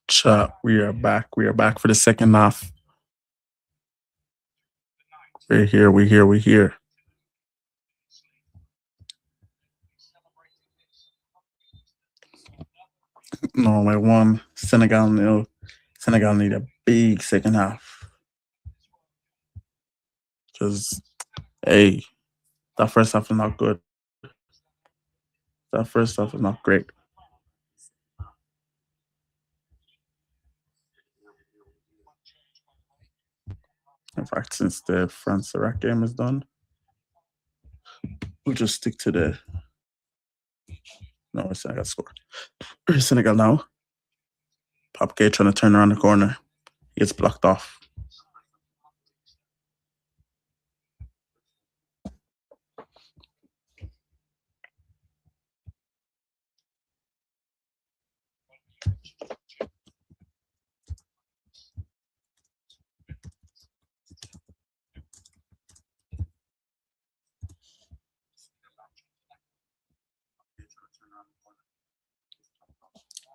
Chat, we are back. We are back for the second half. We're here. We're here. We're here. Norway won. Senegal nil. Senegal need a big second half because hey, that first half is not good. That first half is not great. In fact, since the France Iraq game is done, we'll just stick to the no Senegal score. Senegal now. Pop Gay trying to turn around the corner. He gets blocked off.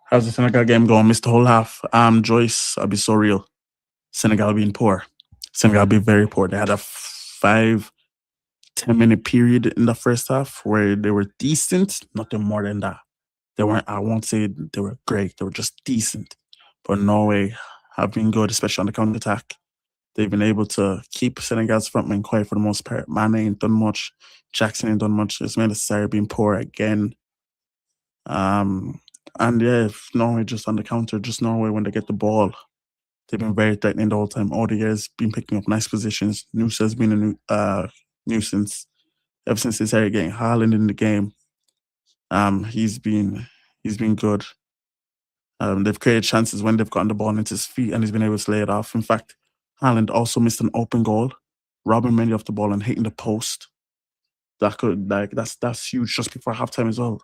How's the Senegal game going? Missed the whole half. Joyce, I'll be so real. Senegal being poor. Senegal being very poor. They had a 5-10 minute period in the first half where they were decent, nothing more than that. They weren't, I won't say they were great, they were just decent. But Norway have been good, especially on the counter attack. They've been able to keep Senegal's frontman quiet for the most part. Mane ain't done much. Jackson ain't done much. Ismail Sarr being poor again. And yeah, if Norway just on the counter, just Norway when they get the ball. They've been very threatening the whole time. Odegaard's been picking up nice positions. Nusa has been a nuisance ever since they started getting Haaland in the game. He's been good. They've created chances when they've gotten the ball into his feet and he's been able to lay it off. In fact, Haaland also missed an open goal, robbing Mendy off the ball and hitting the post. That's huge just before halftime as well.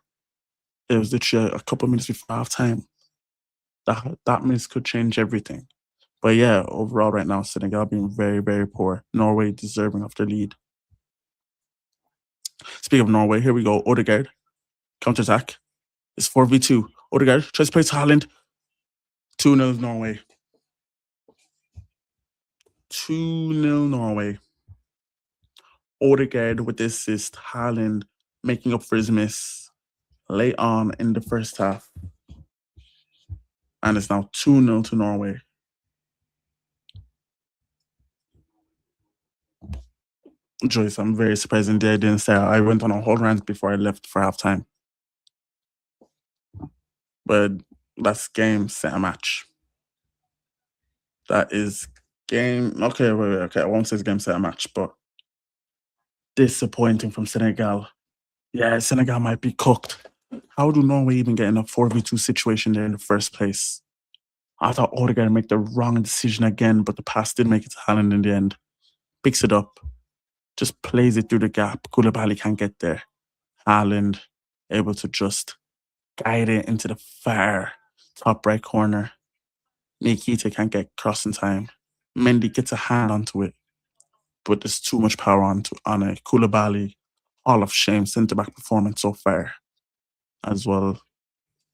It was literally a couple of minutes before halftime. That miss could change everything. But yeah, overall right now, Senegal being very, very poor. Norway deserving of the lead. Speaking of Norway, here we go. Odegaard, counter attack. It's 4v2. Odegaard tries to play to Haaland. 2-0 Norway. 2-0 Norway. Odegaard with the assist. Haaland making up for his miss late on in the first half. And it's now 2-0 to Norway. Joyce, I'm very surprised in I didn't say I went on a whole rant before I left for halftime. But that's game, set, a match. That is game. Okay, wait. Okay, I won't say it's game, set, a match, but disappointing from Senegal. Yeah, Senegal might be cooked. How do Norway even get in a 4v2 situation there in the first place? I thought Odegaard make the wrong decision again, but the pass did make it to Haaland in the end. Picks it up, just plays it through the gap. Koulibaly can't get there. Haaland able to just guide it into the far top right corner. Nikita can't get cross in time. Mendy gets a hand onto it, but there's too much power on it. Koulibaly, Hall of Shame centre back performance so far as well.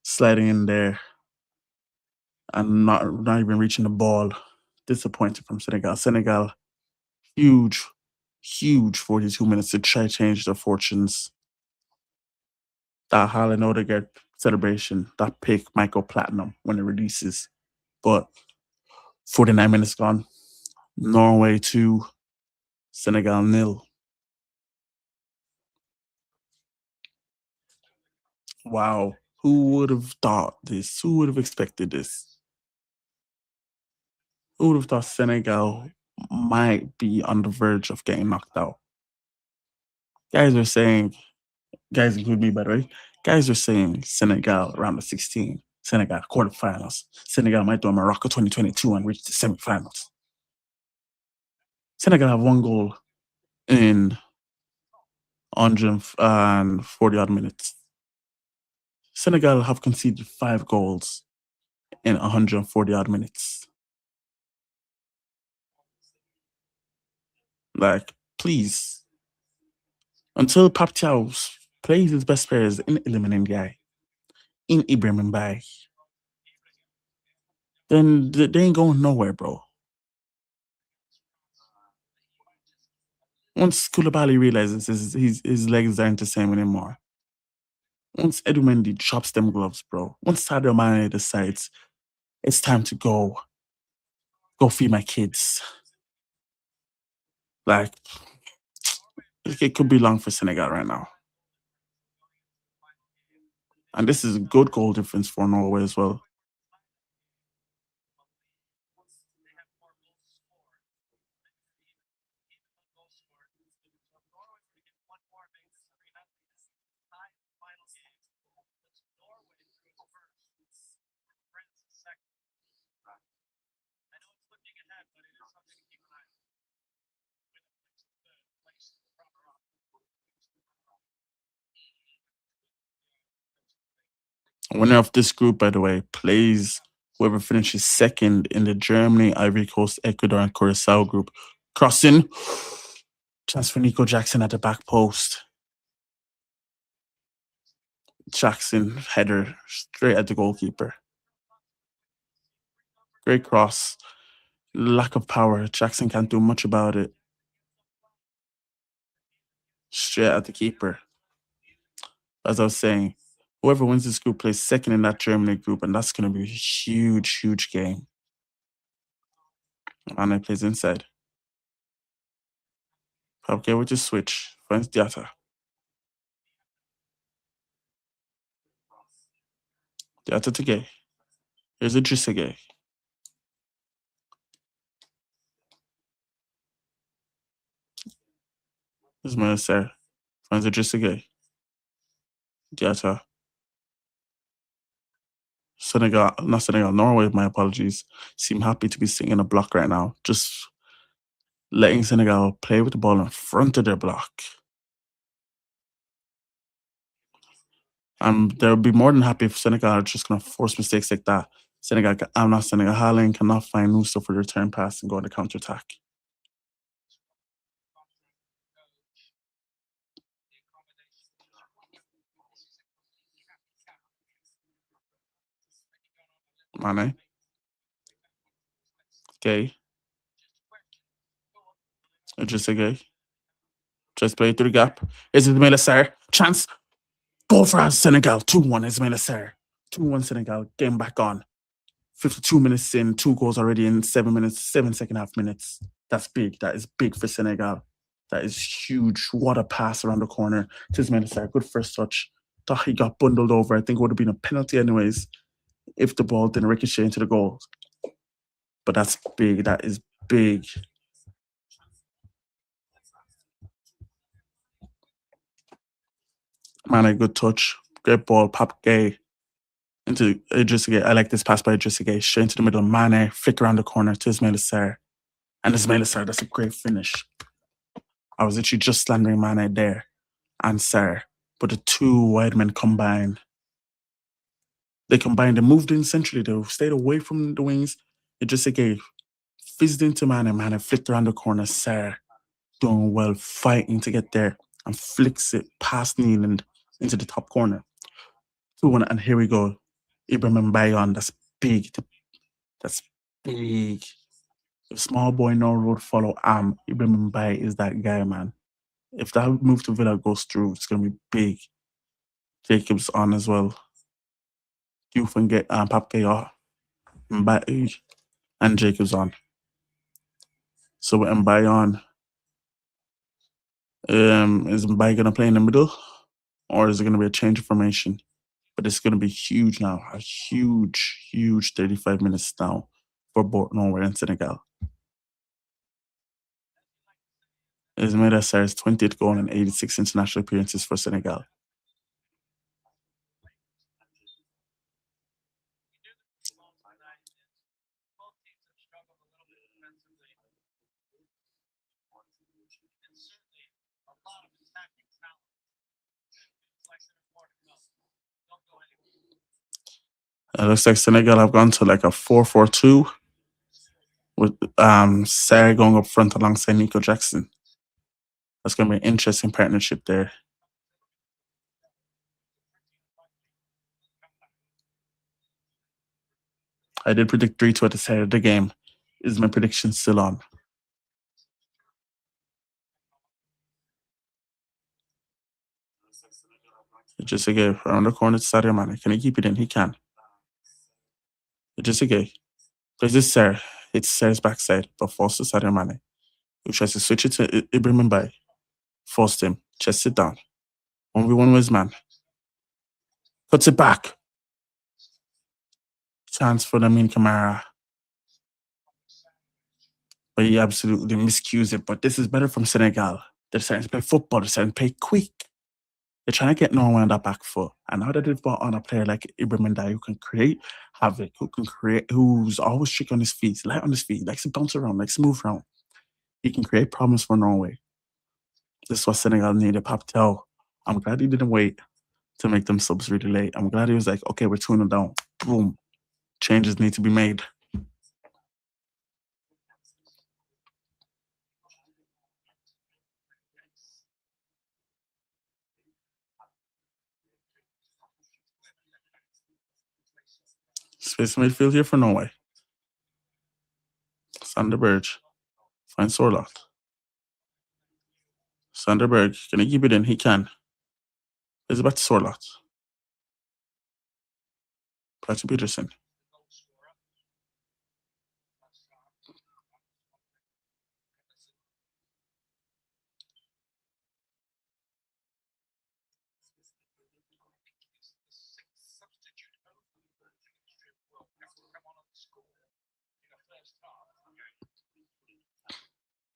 Sliding in there and not even reaching the ball. Disappointed from Senegal. Senegal, huge, huge 42 minutes to try to change their fortunes. That Haaland Odegaard celebration, that pick might go platinum when it releases. But 49 minutes gone. Norway 2, Senegal nil. Wow. Who would have thought this? Who would have expected this? Who would have thought Senegal might be on the verge of getting knocked out? Guys are saying, guys include me by the way, guys are saying Senegal around the 16, Senegal quarterfinals. Senegal might do a Morocco 2022 and reach the semifinals. Senegal have one goal in 140 odd minutes. Senegal have conceded 5 goals in 140 odd minutes. Like, please, until Pap Thiaw plays his best players in Iliman Ndiaye, in Ibrahim Mbaye, then they ain't going nowhere, bro. Once Koulibaly realizes his legs aren't the same anymore, once Edu Mendy drops them gloves, bro, once Sadio Mane decides it's time to go feed my kids, like it could be long for Senegal right now. And this is a good goal difference for Norway as well. Winner of this group, by the way, plays whoever finishes second in the Germany, Ivory Coast, Ecuador, and Curacao group. Crossing. Chance for Nico Jackson at the back post. Jackson header straight at the goalkeeper. Great cross. Lack of power. Jackson can't do much about it. Straight at the keeper. As I was saying, whoever wins this group plays second in that Germany group, and that's going to be a huge, huge game. Mane plays inside. Okay, we just switch. Finds Diatta. Diatta to Gay. Here's Idrissa Gay. Here's Melissa. Finds Idrissa Gay. Diatta. Senegal, not Senegal, Norway, my apologies, seem happy to be sitting in a block right now, just letting Senegal play with the ball in front of their block. They'll be more than happy if Senegal are just going to force mistakes like that. I'm not Senegal. Haaland cannot find Nusa for the return pass and go on the counter attack. Mane. Gay. Just a gay. Just play through the gap. Is it Ismaila Sarr? Chance. Goal for Senegal. 2-1 Ismaila Sarr. 2-1 Senegal. Game back on. 52 minutes in, 2 goals already in 7 minutes, 7 second half minutes. That's big. That is big for Senegal. That is huge. What a pass around the corner. Ismaila Sarr, good first touch. Thought he got bundled over. I think it would have been a penalty anyways if the ball didn't ricochet into the goal. But that's big. That is big. Man, a good touch. Great ball. Pop Gay into Idrissa Gay. I like this pass by Idrissa Gay. Straight into the middle. Mane, flick around the corner to Ismaila Sarr. And Ismaila Sarr, that's a great finish. I was actually just slandering Mane there and Sarr. But the two wide men combined. They combined. They moved in centrally. They stayed away from the wings. Idrissa Gay fizzed into Mane. Mane flicked around the corner. Sarr doing well, fighting to get there and flicks it past Neeland into the top corner. 2-1, and here we go. Ibrahim Bayon, that's big. That's big. If small boy no road follow Ibrahim Bay is that guy, man. If that move to Villa goes through, it's gonna be big. Jacobs on as well. Youth and get Papke off. Mbaye and Jacobs on. So with Mbaye on, is Mbaye gonna play in the middle? Or is it gonna be a change of formation? But it's gonna be huge now. A huge, huge 35 minutes now for both Norway and Senegal. Ismaila Sarr's 20th goal and 86 international appearances for Senegal. It looks like Senegal have gone to like a 4-4-2 with Sarr going up front alongside Nico Jackson. That's going to be an interesting partnership there. I did predict 3-2 at the start of the game. Is my prediction still on? Just a go around the corner to Sadio Mane. Can he keep it in? He can. Just a go. There's this Sarah. It's Sarah's backside, but falls to Sadio Mane, who tries to switch it to Ibrahim Mbaye. Forced him. Chest it down. 1v1 with his man. Puts it back. Chance for Lamine Kamara. But he absolutely miscues it. But this is better from Senegal. They're starting to play football. They're starting to play quick. They're trying to get Norway on that back foot. And now that they've brought on a player like Ibrahim Ndiaye who can create havoc, who's always trick on his feet, light on his feet, likes to bounce around, likes to move around. He can create problems for Norway. This is what Senegal needed. Paptel. I'm glad he didn't wait to make them subs really late. I'm glad he was like, okay, we're 2-0 down. Boom. Changes need to be made. Space midfield here for Norway. Sanderberg. Find Sorloth. Sanderberg. Can he keep it in? He can. It's back to Sorloth. Back to Peterson.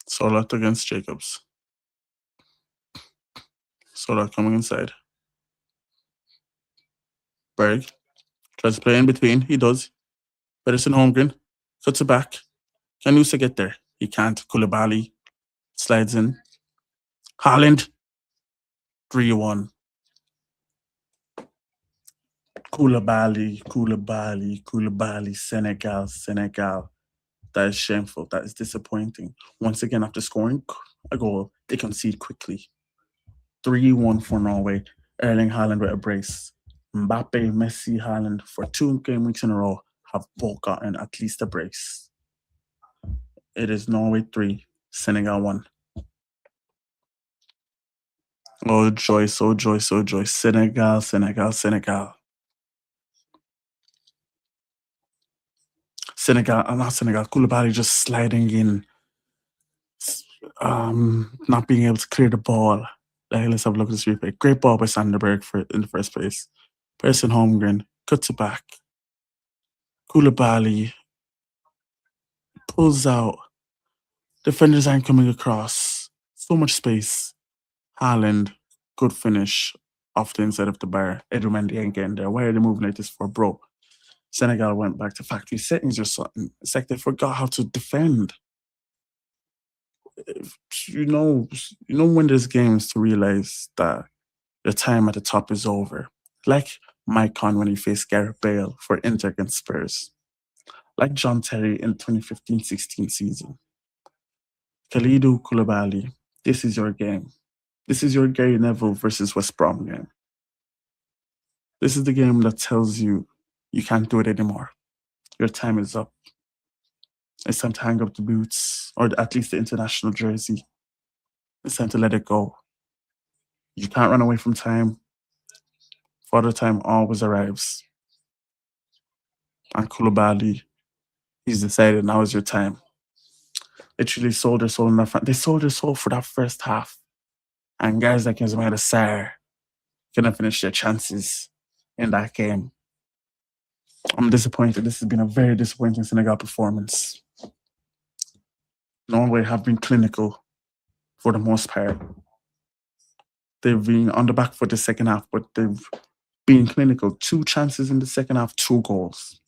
Sorloth against Jacobs. Sorloth coming inside. Berg. Tries to play in between. He does. Pedersen Holmgren. Cuts it back. Can Nusa get there? He can't. Koulibaly slides in. Haaland. 3-1. Koulibaly, Senegal. That is shameful. That is disappointing. Once again, after scoring a goal, they concede quickly. 3-1 for Norway. Erling Haaland with a brace. Mbappe, Messi, Haaland for 2 game weeks in a row have both gotten at least a brace. It is Norway 3, Senegal 1. Oh joy, so joy, so joy. Senegal. Senegal, not Senegal. Koulibaly just sliding in, not being able to clear the ball. Let's have a look at this replay. Great ball by Sanderberg in the first place. Person Holmgren cuts it back. Koulibaly pulls out. Defenders aren't coming across. So much space. Haaland, good finish off the inside of the bar. Edouard ain't getting there. Why are they moving like this for, bro? Senegal went back to factory settings or something. It's like they forgot how to defend. You know when there's games to realize that the time at the top is over. Like Mike Conn when he faced Gareth Bale for Inter against Spurs. Like John Terry in 2015-16 season. Kalidou Koulibaly, this is your game. This is your Gary Neville versus West Brom game. This is the game that tells you you can't do it anymore. Your time is up. It's time to hang up the boots, or at least the international jersey. It's time to let it go. You can't run away from time. Father time always arrives. And Koulibaly, he's decided now is your time. Literally sold their soul in that front. They sold their soul for that first half. And guys like Ismail Sarr couldn't finish their chances in that game. I'm disappointed. This has been a very disappointing Senegal performance. Norway have been clinical for the most part. They've been on the back for the second half, but they've been clinical. 2 chances in the second half, 2 goals.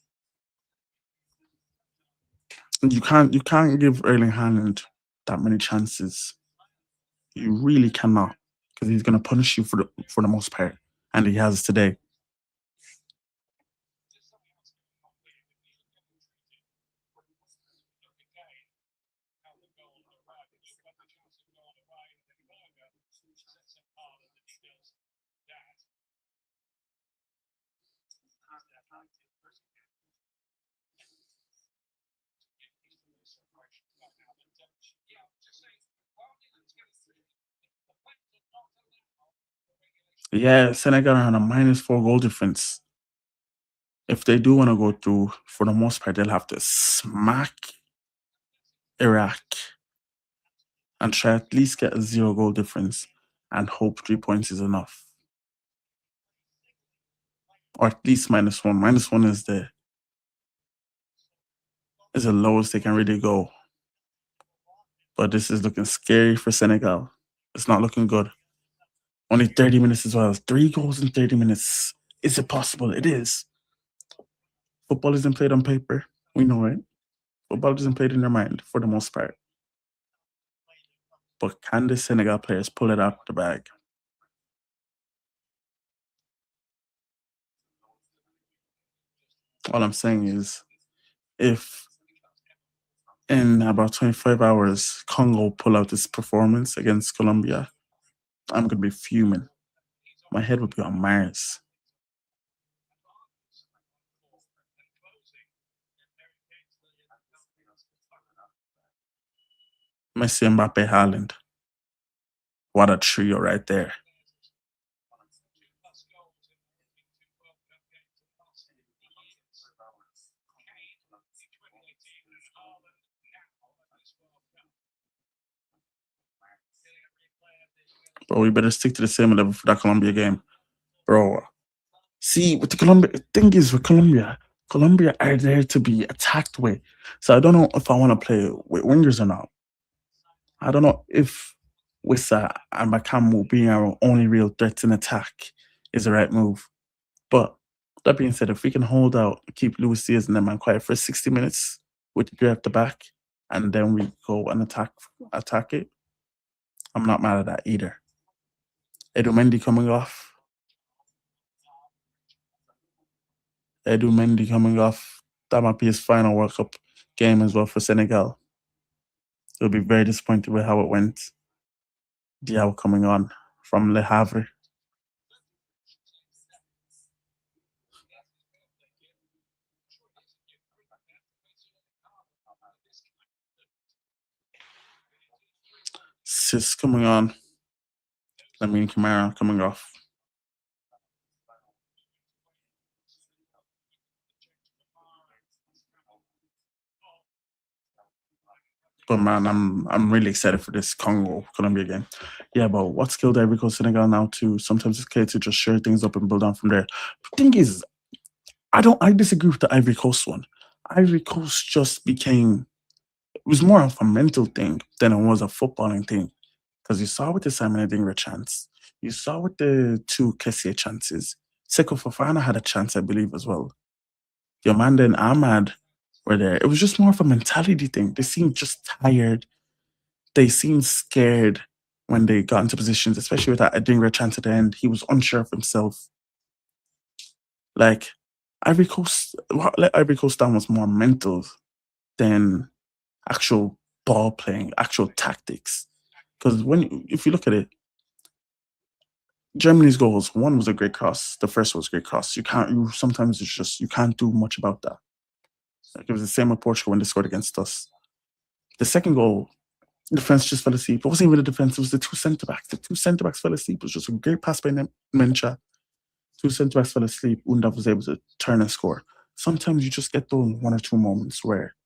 You can't give Erling Haaland that many chances. You really cannot, because he's going to punish you for the most part, and he has today. Yeah, Senegal are on a -4 goal difference. If they do want to go through, for the most part, they'll have to smack Iraq and try at least get a 0 goal difference and hope 3 points is enough. Or at least -1. -1 is the lowest they can really go. But this is looking scary for Senegal. It's not looking good. Only 30 minutes as well. 3 goals in 30 minutes. Is it possible? It is. Football isn't played on paper. We know it. Football isn't played in their mind for the most part. But can the Senegal players pull it out the bag? All I'm saying is, if in about 25 hours Congo pull out this performance against Colombia, I'm gonna be fuming. My head would be on Mars. Messi, Mbappe, Haaland. What a trio right there. Bro, we better stick to the same level for that Colombia game. Bro, see, with the Colombia, thing is with Colombia, Colombia are there to be attacked with. So I don't know if I want to play with wingers or not. I don't know if Wissa and Bakamu being our only real threats in attack is the right move. But that being said, if we can hold out, keep Luis Diaz and them man quiet for 60 minutes with the at the back, and then we go and attack it, I'm not mad at that either. Edu Mendy coming off. Edu Mendy coming off. That might be his final World Cup game as well for Senegal. He'll be very disappointed with how it went. Diao coming on from Le Havre. Sis coming on. Lamine Kamara coming off. But man, I'm really excited for this Congo Colombia game. Yeah, but what's killed Ivory Coast Senegal now too? Sometimes it's okay to just share things up and build on from there. The thing is, I disagree with the Ivory Coast one. Ivory Coast just became, it was more of a mental thing than it was a footballing thing. Because you saw with the Simon Adingra chance, you saw with the two Kessie chances. Seko Fofana had a chance, I believe, as well. Yomanda and Ahmad were there. It was just more of a mentality thing. They seemed just tired. They seemed scared when they got into positions, especially with that Adingra chance at the end. He was unsure of himself. Like Ivory Coast, what let Ivory Coast down was more mental than actual ball playing, actual tactics. Because if you look at it, Germany's goals, one was a great cross. The first was a great cross. Sometimes it's just, you can't do much about that. Like it was the same with Portugal when they scored against us. The second goal, the defense just fell asleep. It wasn't even the defense, it was the two centre backs. The two centre backs fell asleep. It was just a great pass by Mencha. Two centre backs fell asleep. Undav was able to turn and score. Sometimes you just get those one or two moments where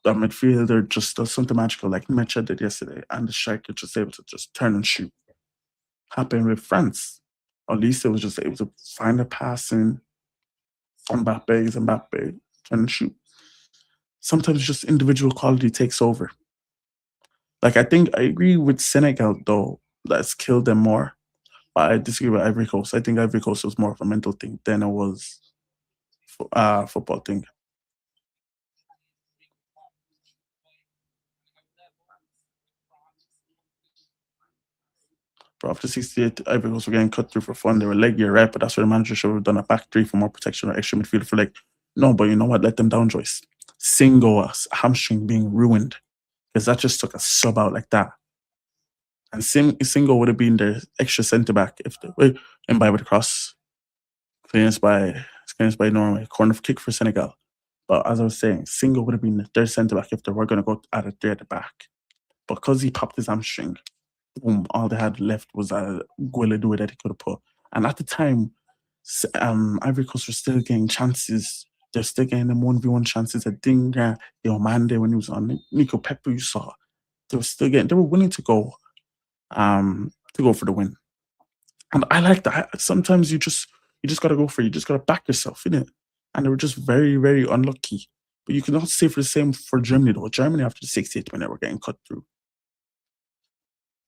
the midfielder just does something magical, like Mencha did yesterday, and the striker just able to just turn and shoot. Happened with France. At least it was just able to find a pass in Mbappe, turn and shoot. Sometimes just individual quality takes over. Like I think I agree with Senegal though, that's killed them more. But I disagree with Ivory Coast. I think Ivory Coast was more of a mental thing than it was football thing. But after 68, Ivory Coast were getting cut through for fun. They were leg year, right? But that's where the manager should have done a back three for more protection or extra midfield for leg. No, but you know what? Let them down, Joyce. Single hamstring being ruined because that just took a sub out like that. And Single would have been their extra centre back if they wait and by with the cross. Clearance by Norway. Corner kick for Senegal. But as I was saying, Single would have been the third centre back if they were going to go at a three at the back. But because he popped his hamstring, boom, all they had left was a Gueledue that he could have put. And at the time, Ivory Coast was still getting chances. They're still getting them 1v1 chances. At Dinga, Mande when he was on Nico Pepper, you saw. They were still getting, they were willing to go for the win. And I like that. Sometimes you just gotta go for it. You just gotta back yourself, innit? And they were just very, very unlucky. But you cannot say for the same for Germany though. Germany after the 68th minute were getting cut through.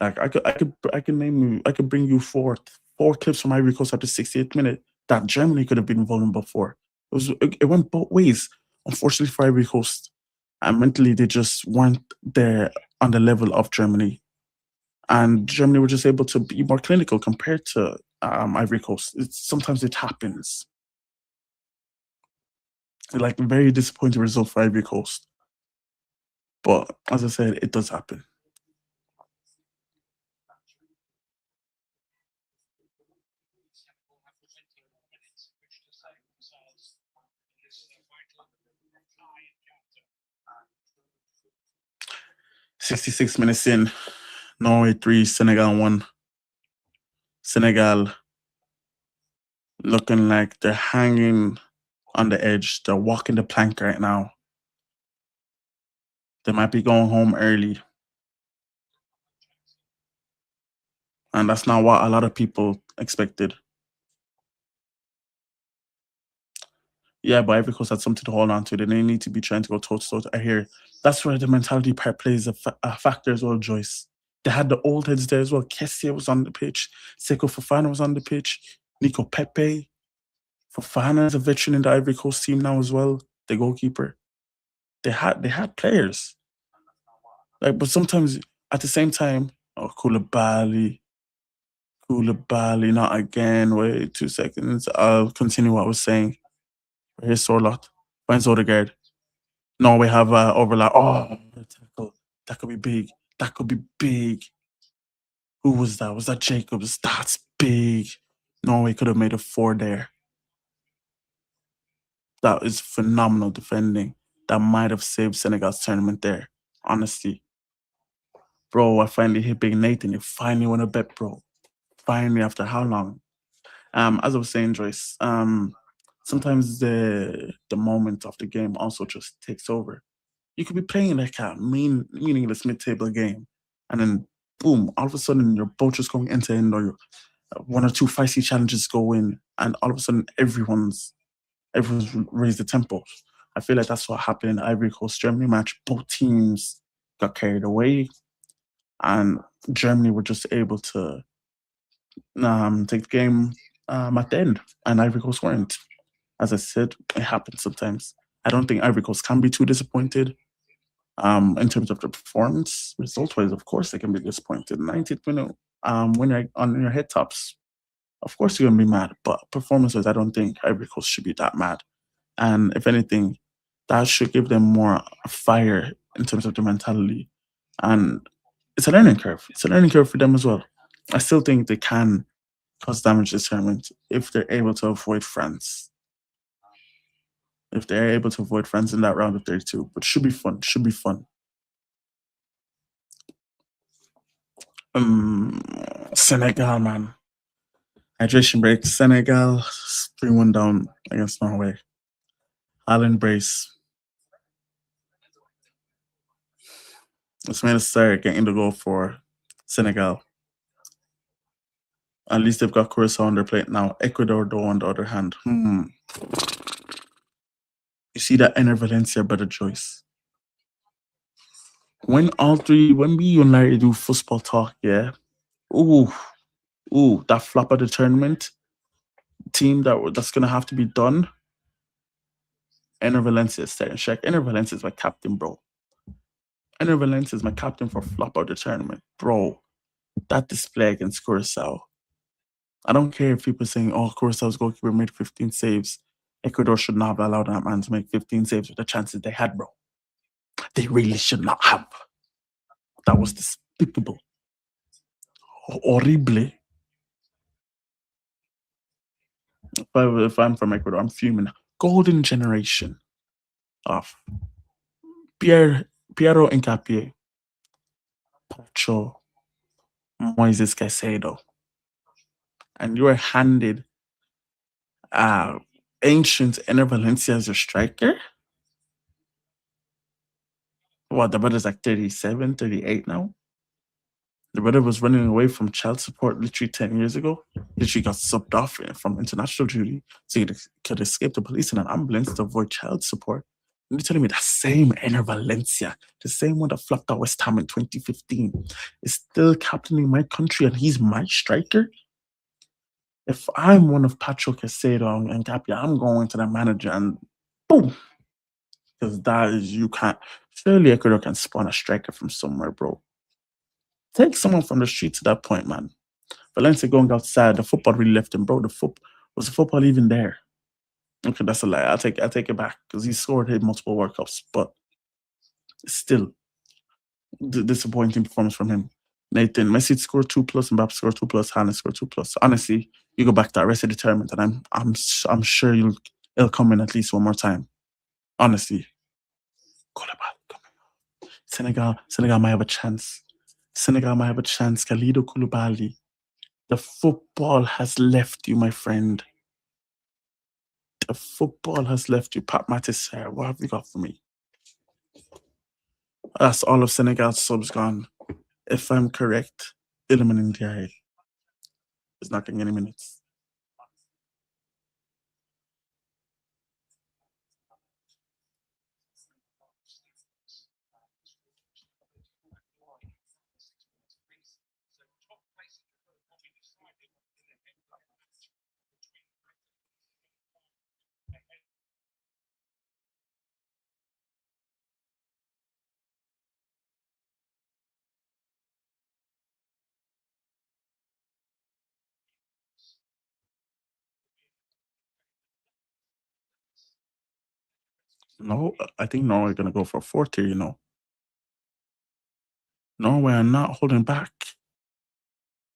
Like I could bring you four clips from Ivory Coast after 68th minute that Germany could have been vulnerable for. It went both ways. Unfortunately for Ivory Coast, and mentally they just weren't there on the level of Germany, and Germany were just able to be more clinical compared to Ivory Coast. Sometimes it happens. Like very disappointing result for Ivory Coast, but as I said, it does happen. 66 minutes in, Norway 3, Senegal 1. Senegal looking like they're hanging on the edge. They're walking the plank right now. They might be going home early. And that's not what a lot of people expected. Yeah, but Ivory Coast had something to hold on to. They didn't need to be trying to go toe to toe. I hear that's where the mentality part plays a factor as well, Joyce. They had the old heads there as well. Kessie was on the pitch. Seko Fofana was on the pitch. Nico Pepe. Fofana is a veteran in the Ivory Coast team now as well. The goalkeeper. They had players. Like, but sometimes at the same time, oh Koulibaly, not again. Wait 2 seconds. I'll continue what I was saying. Here's Sorlot. Finds Odegaard. Norway have overlap. Oh, tackle. That could be big. That could be big. Who was that? Was that Jacobs? That's big. Norway could have made a 4 there. That is phenomenal defending. That might have saved Senegal's tournament there. Honestly. Bro, I finally hit Big Nathan. You finally want to bet, bro. Finally, after how long? As I was saying, Joyce, sometimes the moment of the game also just takes over. You could be playing like a meaningless mid-table game, and then boom, all of a sudden you're both just going end to end, or one or two feisty challenges go in, and all of a sudden everyone's raised the tempo. I feel like that's what happened in the Ivory Coast Germany match. Both teams got carried away, and Germany were just able to take the game at the end, and Ivory Coast weren't. As I said, it happens sometimes. I don't think Ivory Coast can be too disappointed. In terms of the performance, result-wise, of course they can be disappointed. 90th minute, when you're on your head tops, of course you're gonna be mad. But performance-wise, I don't think Ivory Coast should be that mad. And if anything, that should give them more fire in terms of their mentality. And it's a learning curve. It's a learning curve for them as well. I still think they can cause damage this tournament if they're able to avoid France. If they're able to avoid France in that round of 32. But should be fun. Should be fun. Senegal, man. Hydration break. Senegal 3-1 down against Norway. Island brace. Let's make a start getting the goal for Senegal. At least they've got Curacao on their plate now. Ecuador, though, on the other hand. You see that Ener Valencia better choice. When we and Larry do football talk, yeah. Ooh, that flop of the tournament team that's gonna have to be done. Ener Valencia is starting check. Ener Valencia is my captain, bro. Ener Valencia is my captain for flop of the tournament, bro. That display against Curacao. I don't care if people are saying, oh, Curaçao's goalkeeper made 15 saves. Ecuador should not have allowed that man to make 15 saves with the chances they had, bro. They really should not have. That was despicable. Horrible. If I'm from Ecuador, I'm fuming. Golden generation of Piero Hincapié, Pacho, Moises Caicedo, and you were handed uh, ancient Ener Valencia as your striker. What, the brother's like 37, 38 now? The brother was running away from child support literally 10 years ago. Literally got subbed off from international duty so he could escape the police in an ambulance to avoid child support. And you're telling me that same Ener Valencia, the same one that flopped at West Ham in 2015, is still captaining my country and he's my striker? If I'm one of Patrick Caicedo and Capia, I'm going to the manager and boom, because that is, you can't. Surely Ecuador can spawn a striker from somewhere, bro. Take someone from the street to that point, man. Valencia going outside, the football really left him, bro. Was the football even there? Okay, that's a lie. I take it back because he scored hit multiple World Cups, but still disappointing performance from him. Nathan Messi scored 2 plus, Mbappe scored 2 plus, Haaland scored 2 plus. Honestly, you go back to that rest of the tournament, and I'm sure it'll come in at least one more time. Honestly, Senegal might have a chance. Senegal might have a chance. Khalidou Koulibaly. The football has left you, my friend. The football has left you. Pat Mattis, what have you got for me? That's all of Senegal's subs gone. If I'm correct, Iliman Ndiaye is not getting any minutes. No, I think Norway are going to go for a fourth here. Norway are not holding back.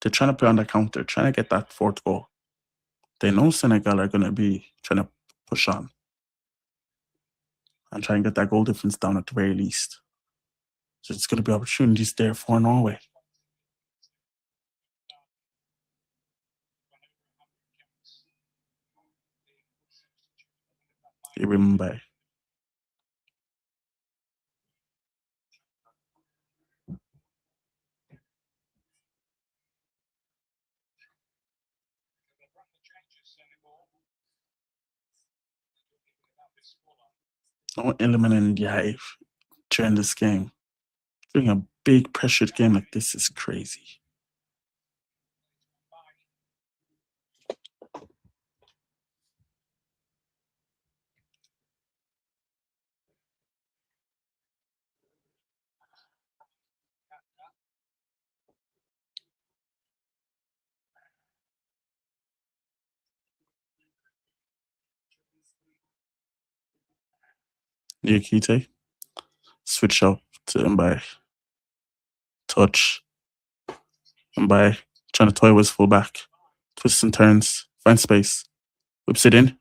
They're trying to play on the counter, trying to get that fourth goal. They know Senegal are going to be trying to push on and try and get that goal difference down at the very least. So it's going to be opportunities there for Norway. You remember. No element in the during this game. During a big pressured game like this is crazy. Niakite, switch up to Mbai, touch, Mbai, trying to toy with his fullback, twists and turns, finds space, whips it in.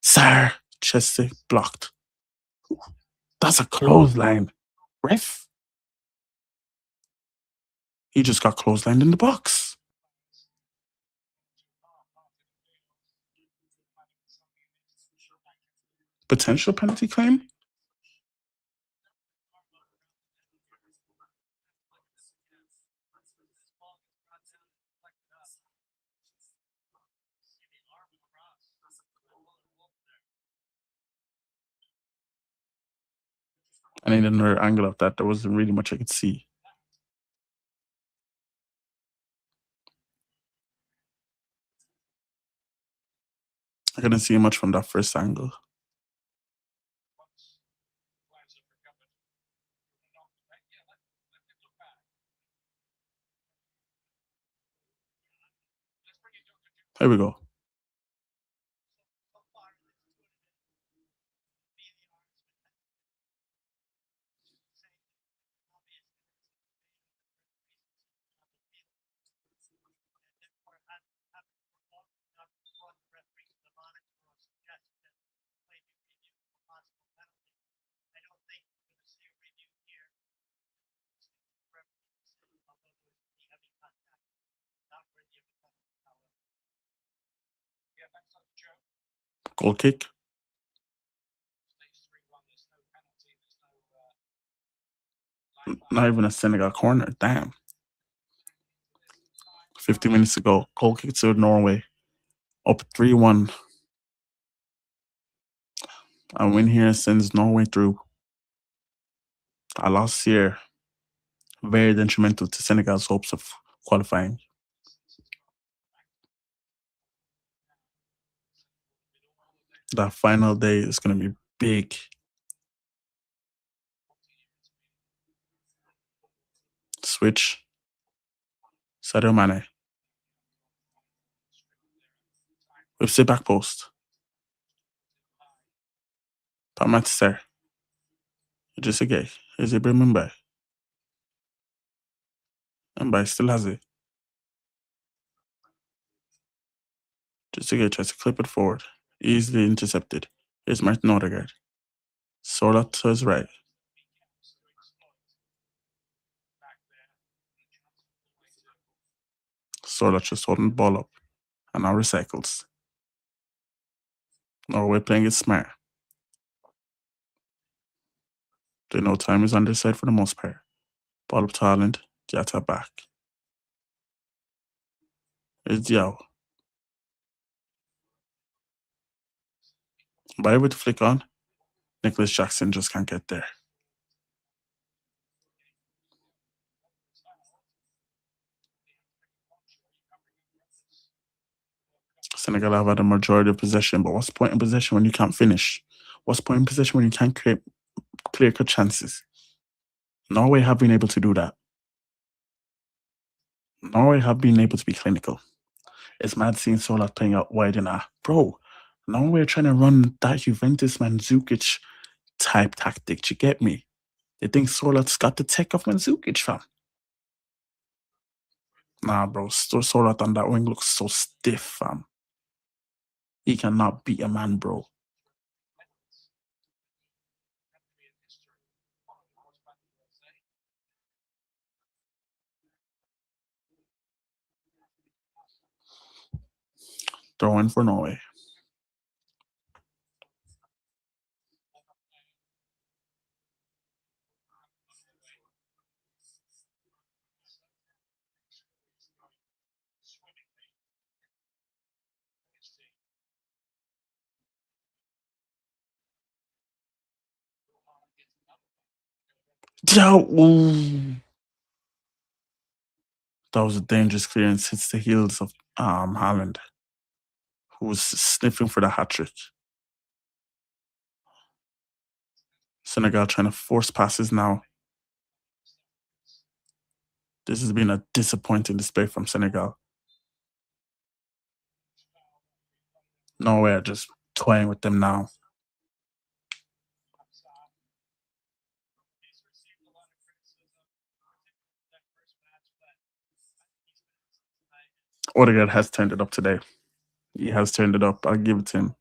Sir, Chester blocked. That's a clothesline. Ref, he just got clotheslined in the box. Potential penalty claim? I need another angle of that. There wasn't really much I could see. I couldn't see much from that first angle. Here we go. Goal kick. Not even a Senegal corner. Damn. 50 minutes ago. Goal kick to Norway. Up 3-1. A win here sends Norway through. A loss here very detrimental to Senegal's hopes of qualifying. That final day is going to be big. Switch. Sadio Mane. Whips it back post. Pamatisser. Just again. Here's Ibrahim Mbaye. Mbaye still has it. Just again tries to clip it forward. Easily intercepted. Here's Martin Odegaard. Sorloth to his right. Sorloth just holding the ball up. And now recycles. Norway playing it smart. They know time is on their side for the most part. Ball up to Haaland. Diatta back. Here's Diao. By with the flick on. Nicholas Jackson just can't get there. Senegal have had a majority of possession, but what's the point in possession when you can't finish? What's the point in possession when you can't create clear-cut chances? Norway have been able to do that. Norway have been able to be clinical. It's mad seeing Solat playing out wide in a bro. Norway are trying to run that Juventus Mandzukic type tactic. Do you get me? They think Solat's got the tech of Mandzukic, fam. Nah, bro. Solat on that wing looks so stiff, fam. He cannot beat a man, bro. Throw in for Norway. Ooh. That was a dangerous clearance. Hits the heels of Haaland, who was sniffing for the hat trick. Senegal trying to force passes now. This has been a disappointing display from Senegal. Norway are just toying with them now. Odegaard has turned it up today. He has turned it up. I'll give it to him.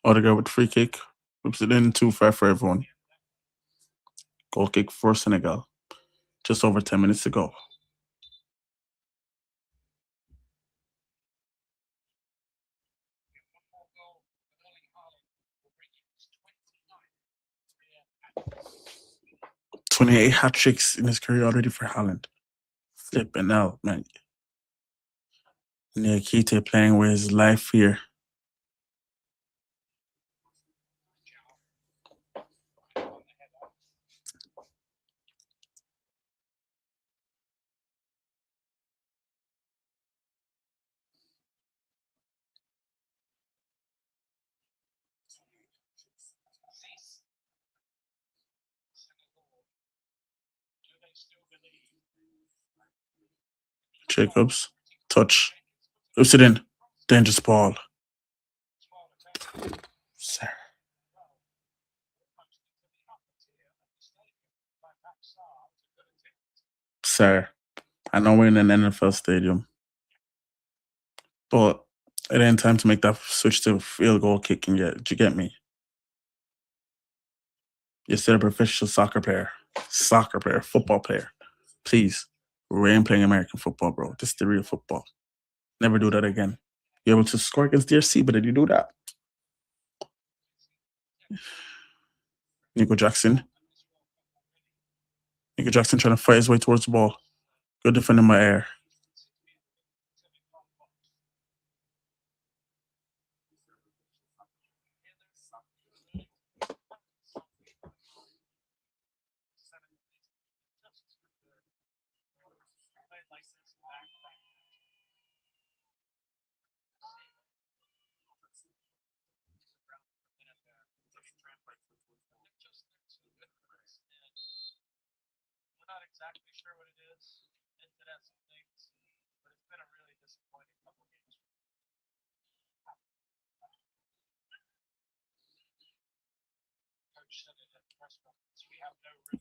Odegaard with free kick. Whips it in too far for everyone. Goal kick for Senegal. Just over 10 minutes to go. "28 hat tricks in his career already for Haaland. Flipping out, man. Niakite playing with his life here. Jacobs. Touch. Oops it in. Dangerous ball. Sir. Sir. I know we're in an NFL stadium, but it ain't time to make that switch to field goal kicking yet. Do you get me? You're still a professional soccer player, football player. Please, we ain't playing American football, bro. This is the real football. Never do that again. You're able to score against DRC, but did you do that? Nico Jackson. Nico Jackson trying to fight his way towards the ball. Good defending my air.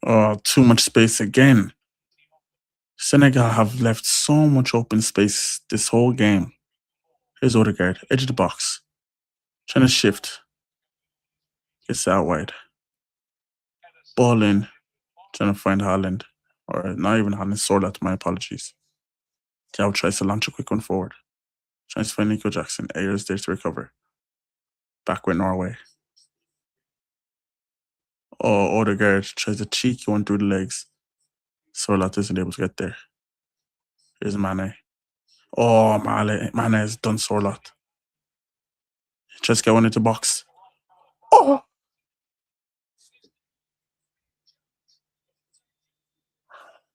Oh, too much space again. Senegal have left so much open space this whole game. Here's Odegaard, edge of the box. Trying to shift. Gets out wide. Ball in. Trying to find Haaland. Or not even Haaland, Sorlat, my apologies. Diao tries to launch a quick one forward. Tries to find Nico Jackson. Ayer is there to recover. Back with Norway. Oh, Odegaard tries a cheeky one through the legs. Sorlat isn't able to get there. Here's Mane. Oh, Mane has done Sorlat. Just get one into box. Oh!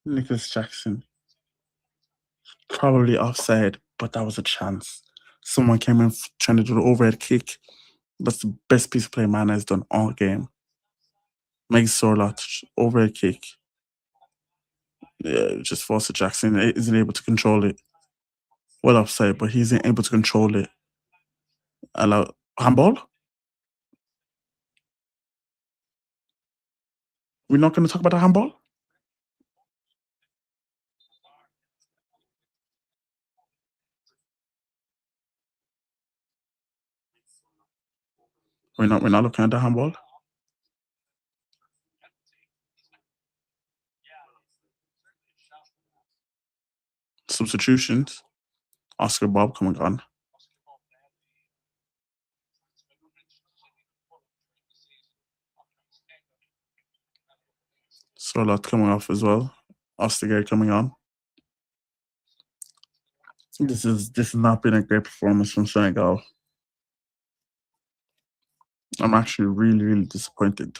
Nicholas Jackson. Probably offside, but that was a chance. Someone came in trying to do the overhead kick. That's the best piece of play Mane has done all game. Makes Sorlat overhead kick. Yeah, just forced Jackson. Isn't able to control it. Well offside, but he's able to control it. Allow handball? We're not going to talk about the handball? We're not looking at the handball. Substitutions. Oscar Bob coming on. Sorlot coming off as well. Ostergaard coming on. This has not been a great performance from Senegal. I'm actually really, really disappointed.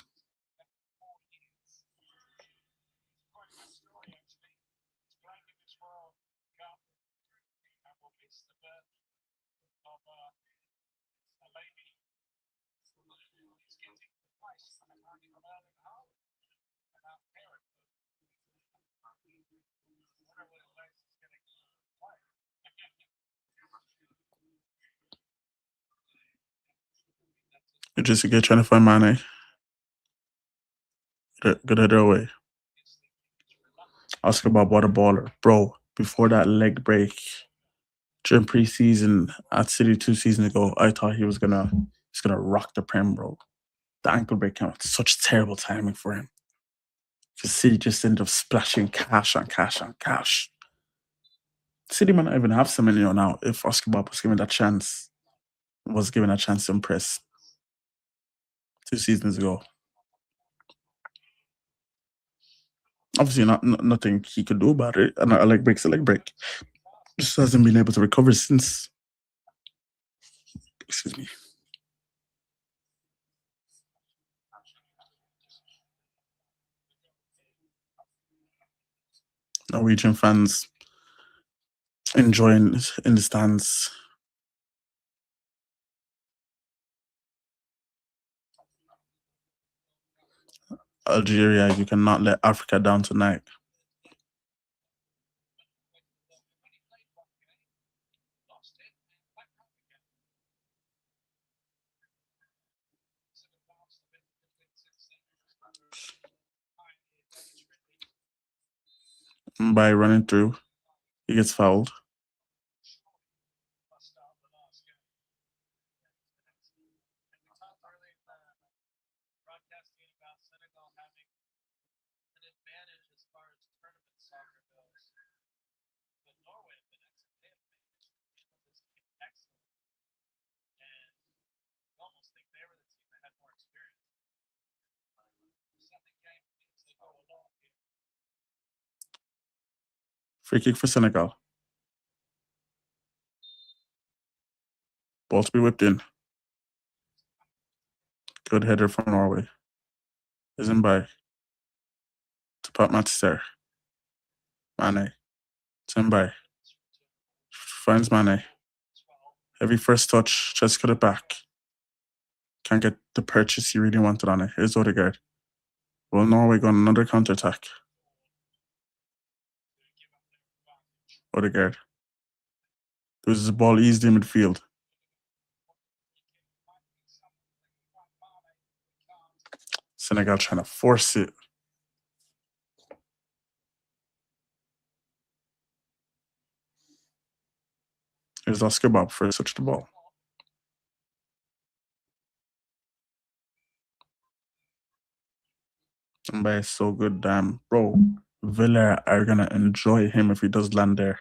Just again trying to find Mane. Good header away. Oscar Bob, what a baller. Bro, before that leg break during preseason at City 2 seasons ago, I thought he's gonna rock the Prem, bro. The ankle break came out such terrible timing for him. City just ended up splashing cash on cash on cash. City might not even have Semenyo now if Oscar Bob was given a chance to impress 2 seasons ago. Obviously, nothing he could do about it. And a leg break's a leg break. Just hasn't been able to recover since. Excuse me. Norwegian fans enjoying in the stands. Algeria, you cannot let Africa down tonight. by running through. He gets fouled. Free kick for Senegal. Ball to be whipped in. Good header from Norway. Isn't by to Pat Matster. Mane. Timbai. Finds Mane. Heavy first touch. Just cut it back. Can't get the purchase he really wanted on it. Here's Odegaard. Well, Norway got another counter attack. Odegaard. Loses the ball easily in midfield. Senegal trying to force it. Here's Oscar Bob first touch the ball. Mbaye is so good, damn. Bro, Villa are going to enjoy him if he does land there.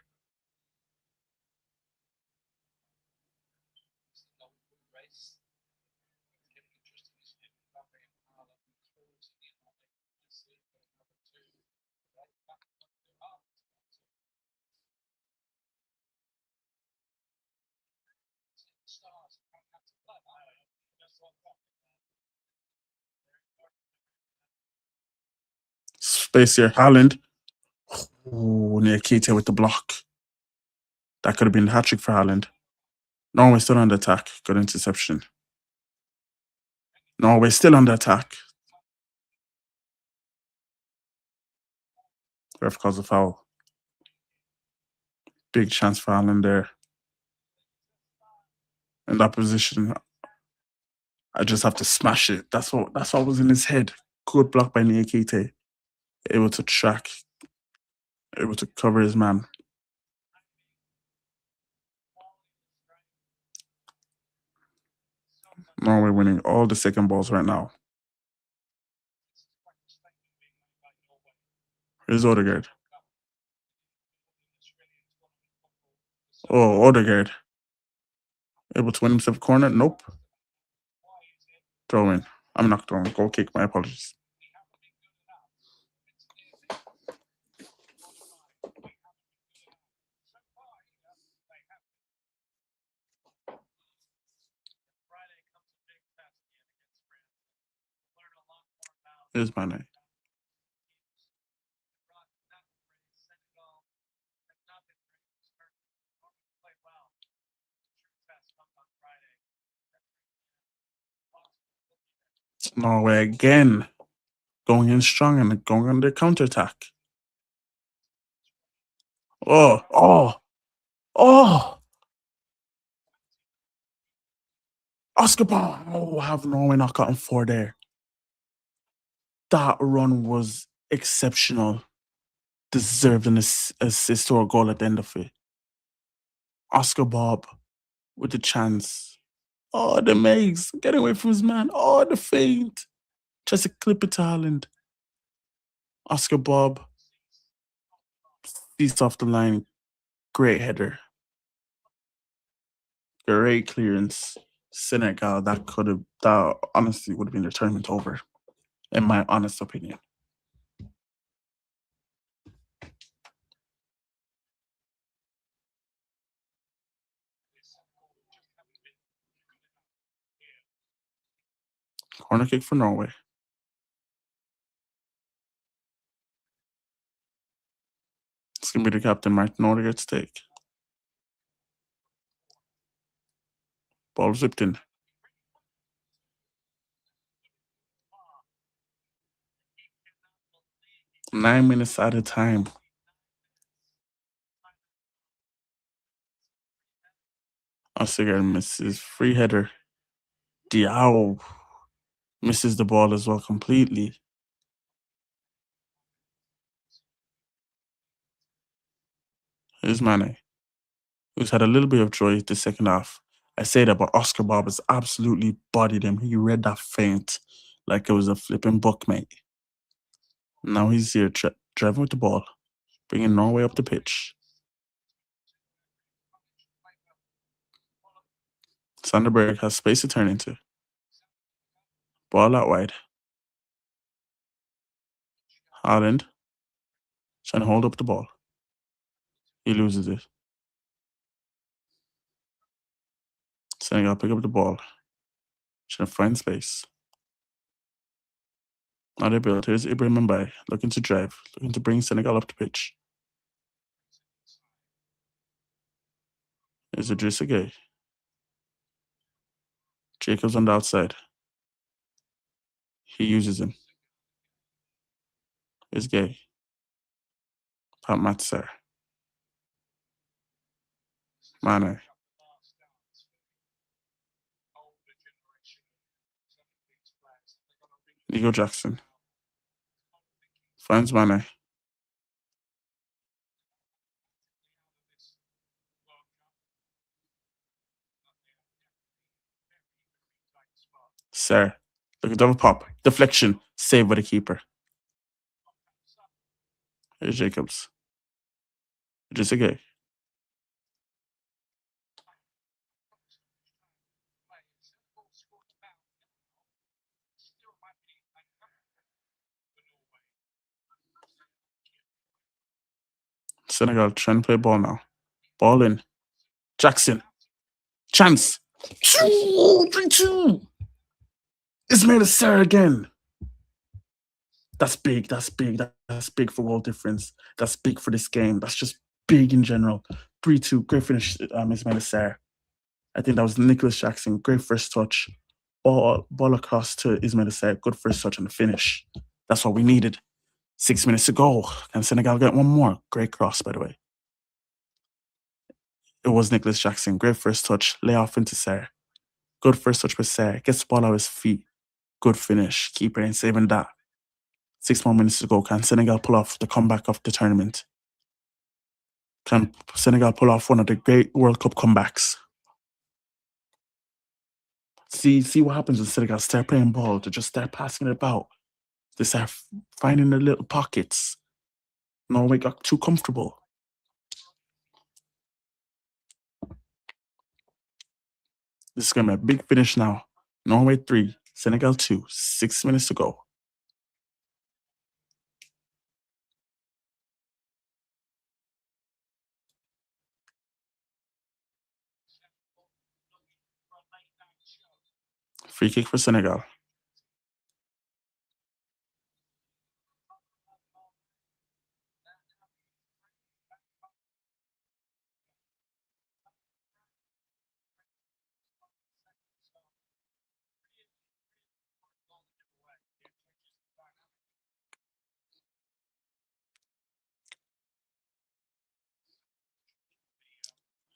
Space here. Haaland. Oh, near Keita with the block. That could have been a hat trick for Haaland. Norway still on the attack. Good interception. Norway still on the attack. Ref calls a foul. Big chance for Haaland there. In that position, I just have to smash it. That's what was in his head. Good block by Keita. Able to track. Able to cover his man. Norway winning all the second balls right now. Here's Odegaard. Oh, Odegaard. Able to win himself a corner? Nope. Throw in. I'm not throwing. Goal kick. My apologies. Here's Mane. Norway again. Going in strong and going on their counter-attack. Oh. Oscar Ball. Oh, have Norway not gotten four there. That run was exceptional. Deserved an assist or a goal at the end of it. Oscar Bob with the chance. Oh, the Megs. Get away from his man. Oh, the feint. Just a clip it to Haaland. Oscar Bob. Seats off the line. Great header. Great clearance. Senegal, that honestly would have been the tournament over, in my honest opinion. Corner kick for Norway. It's going to be the captain, Martin Odegaard's take. Ball zipped in. Nine minutes at a time. Oscar misses. Free header. Diao misses the ball as well completely. Here's Mane, who's had a little bit of joy the second half. I say that, but Oscar Bob has absolutely bodied him. He read that feint like it was a flipping book, mate. Now he's here driving with the ball, bringing Norway up the pitch. Sanderberg has space to turn into. Ball out wide. Haaland trying to hold up the ball. He loses it. Senegal pick up the ball. Trying to find space. Now they build. Here's Ibrahim Mbaye looking to drive, looking to bring Senegal up the pitch. Here's Idrissa Gueye. Jacobs on the outside. He uses him. Here's Gueye. Pat Matser. Mane. Nico Jackson. Finds Mane. Sir. Look at double pop. Deflection. Save by the keeper. Here's Jacobs. Idrissa Gueye. Senegal trying to play ball now. Ball in. Jackson. Chance. 3-2. Ismail Sarr again. That's big. That's big. That's big for goal difference. That's big for this game. That's just big in general. 3-2. Great finish, Ismail Sarr. I think that was Nicholas Jackson. Great first touch. Ball across to Ismail Sarr. Good first touch and the finish. That's what we needed. 6 minutes to go. Can Senegal get one more? Great cross, by the way. It was Nicholas Jackson. Great first touch. Lay off into Sarr. Good first touch with Sarr. Gets the ball out of his feet. Good finish. Keeper ain't saving that. 6 more minutes to go. Can Senegal pull off the comeback of the tournament? Can Senegal pull off one of the great World Cup comebacks? See what happens when Senegal start playing ball. They just start passing it about. They start finding the little pockets. Norway got too comfortable. This is going to be a big finish now. Norway 3, Senegal 2, 6 minutes to go. Free kick for Senegal.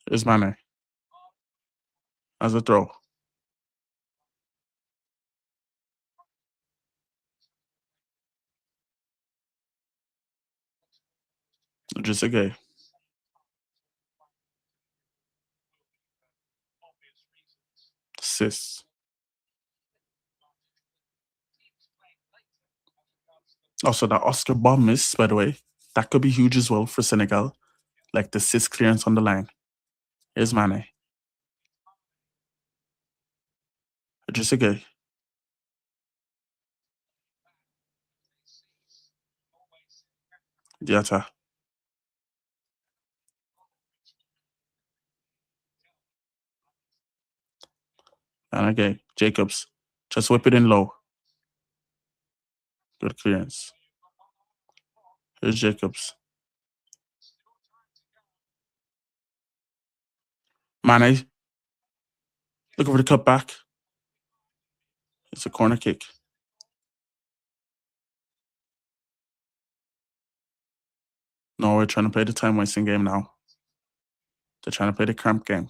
Here's Mane. As a throw. Just a gay. Sis. Also, that Oscar bomb miss, by the way, that could be huge as well for Senegal. Like the sis clearance on the line. Here's Mane. Just a gay. Diata. And again, Jacobs. Just whip it in low. Good clearance. Here's Jacobs. Mane. Look over the cut back. It's a corner kick. No, we're trying to play the time wasting game now. They're trying to play the cramp game.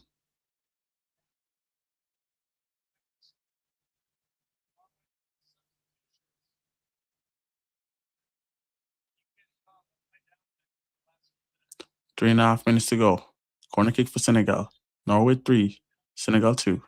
3.5 minutes to go. Corner kick for Senegal. Norway 3, Senegal 2.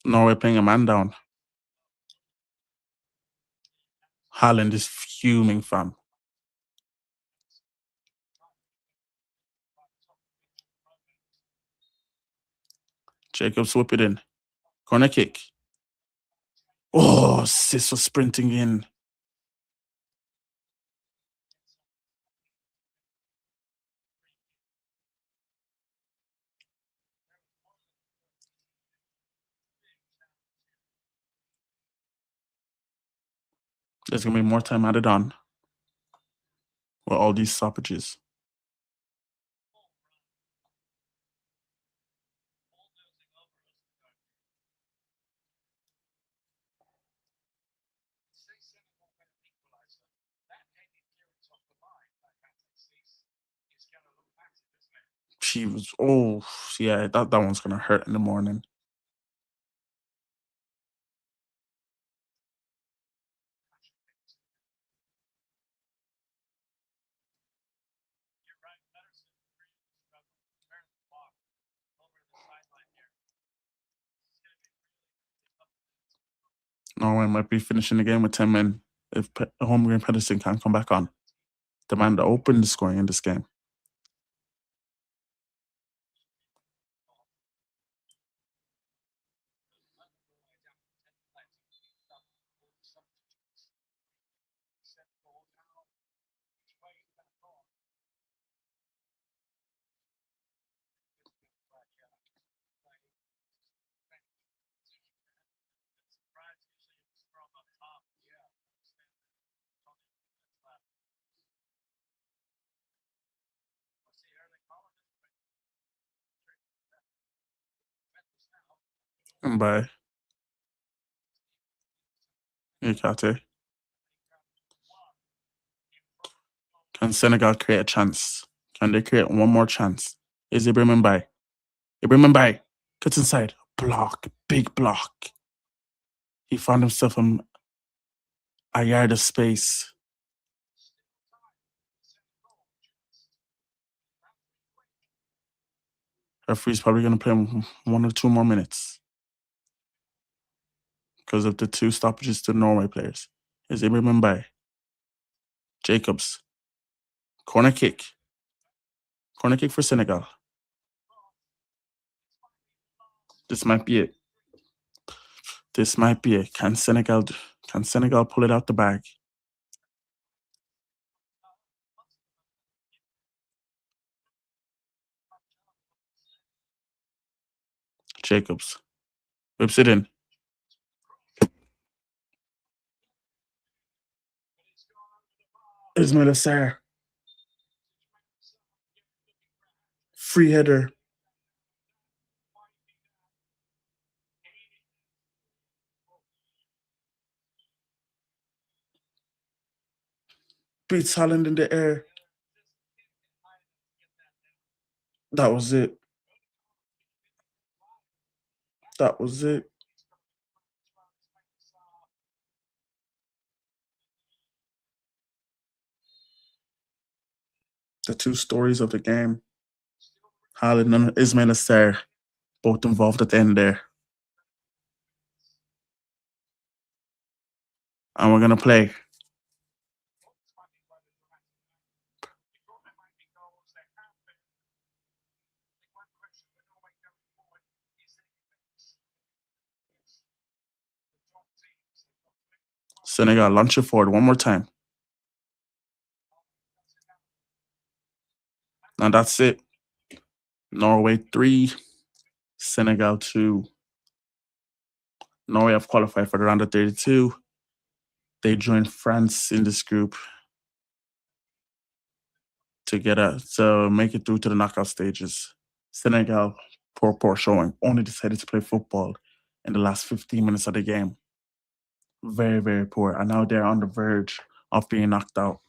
Norway playing a man down. Haaland is fuming, fam. Jacobs whip it in. Corner kick. Oh, Sis was sprinting in. There's going to be more time added on with all these stoppages. She was, oh, yeah, that one's going to hurt in the morning. Norway might be finishing the game with 10 men if Holmgren Pedersen can't come back on. The man that opened the scoring in this game. And by Ikate. Can Senegal create a chance? Can they create one more chance? Is Ibrahim by? Ibrahim by. Gets inside. Block. Big block. He found himself a yard of space. Referee's probably going to play him 1 or 2 more minutes because of the 2 stoppages to Norway players. Is Ibrahim by? Jacobs. Corner kick. Corner kick for Senegal. This might be it. This might be it. Can Senegal pull it out the bag? Jacobs whips it in. Ismail Assar. Free header. Beats Holland in the air. That was it. That was it. The 2 stories of the game. Haaland and Ismail Assar, both involved at the end there. And we're going to play. Senegal, launch it forward one more time. And that's it. Norway 3, Senegal 2. Norway have qualified for the round of 32. They joined France in this group to make it through to the knockout stages. Senegal, poor showing, only decided to play football in the last 15 minutes of the game. very, very poor. And now they're on the verge of being knocked out.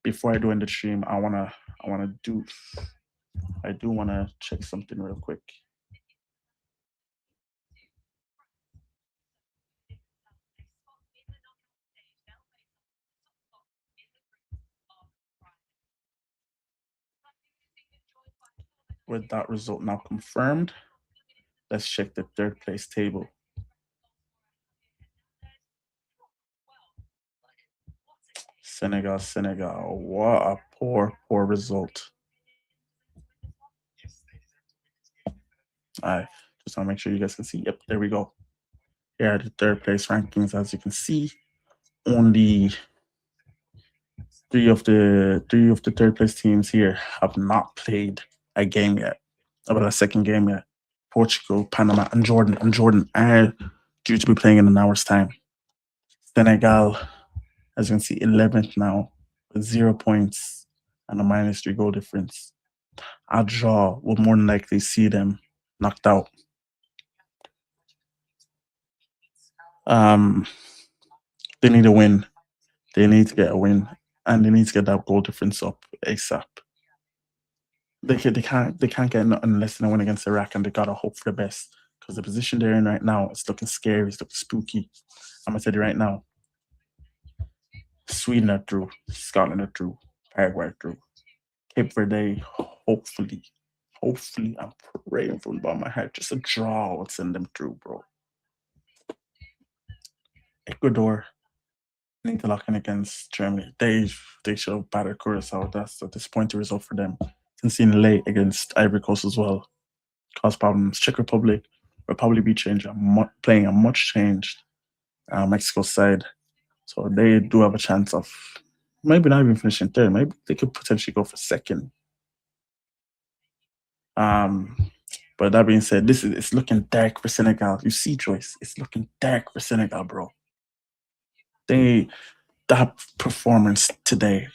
Before I do end the stream, I wanna do I do wanna check something real quick. With that result now confirmed, let's check the third place table. Senegal, Senegal. What a poor, poor result. I just want to make sure you guys can see. Yep, there we go. Here are the third place rankings. As you can see, only three of the third place teams here have not played a game yet, about a second game yet. Portugal, Panama, and Jordan. And Jordan are due to be playing in an hour's time. Senegal, as you can see, 11th now with 0 points and a -3 goal difference. A draw will more than likely see them knocked out. Um, they need a win. They need to get a win, and they need to get that goal difference up ASAP. They can't get nothing less than a win against Iraq, and they gotta hope for the best because the position they're in right now is looking scary. It's looking spooky. I'm gonna tell you right now. Sweden are through. Scotland are through. Paraguay are through. Cape Verde, hopefully, I'm praying from the bottom of my heart. Just a draw will send them through, bro. Ecuador need to lock in against Germany. They should have battered Curacao. That's a disappointing result for them. Conceding late against Ivory Coast as well. Cause problems. Czech Republic will probably be playing a much changed Mexico side. So they do have a chance of maybe not even finishing third. Maybe they could potentially go for second. But that being said, it's looking dark for Senegal. You see, Joyce, it's looking dark for Senegal, bro. That performance today,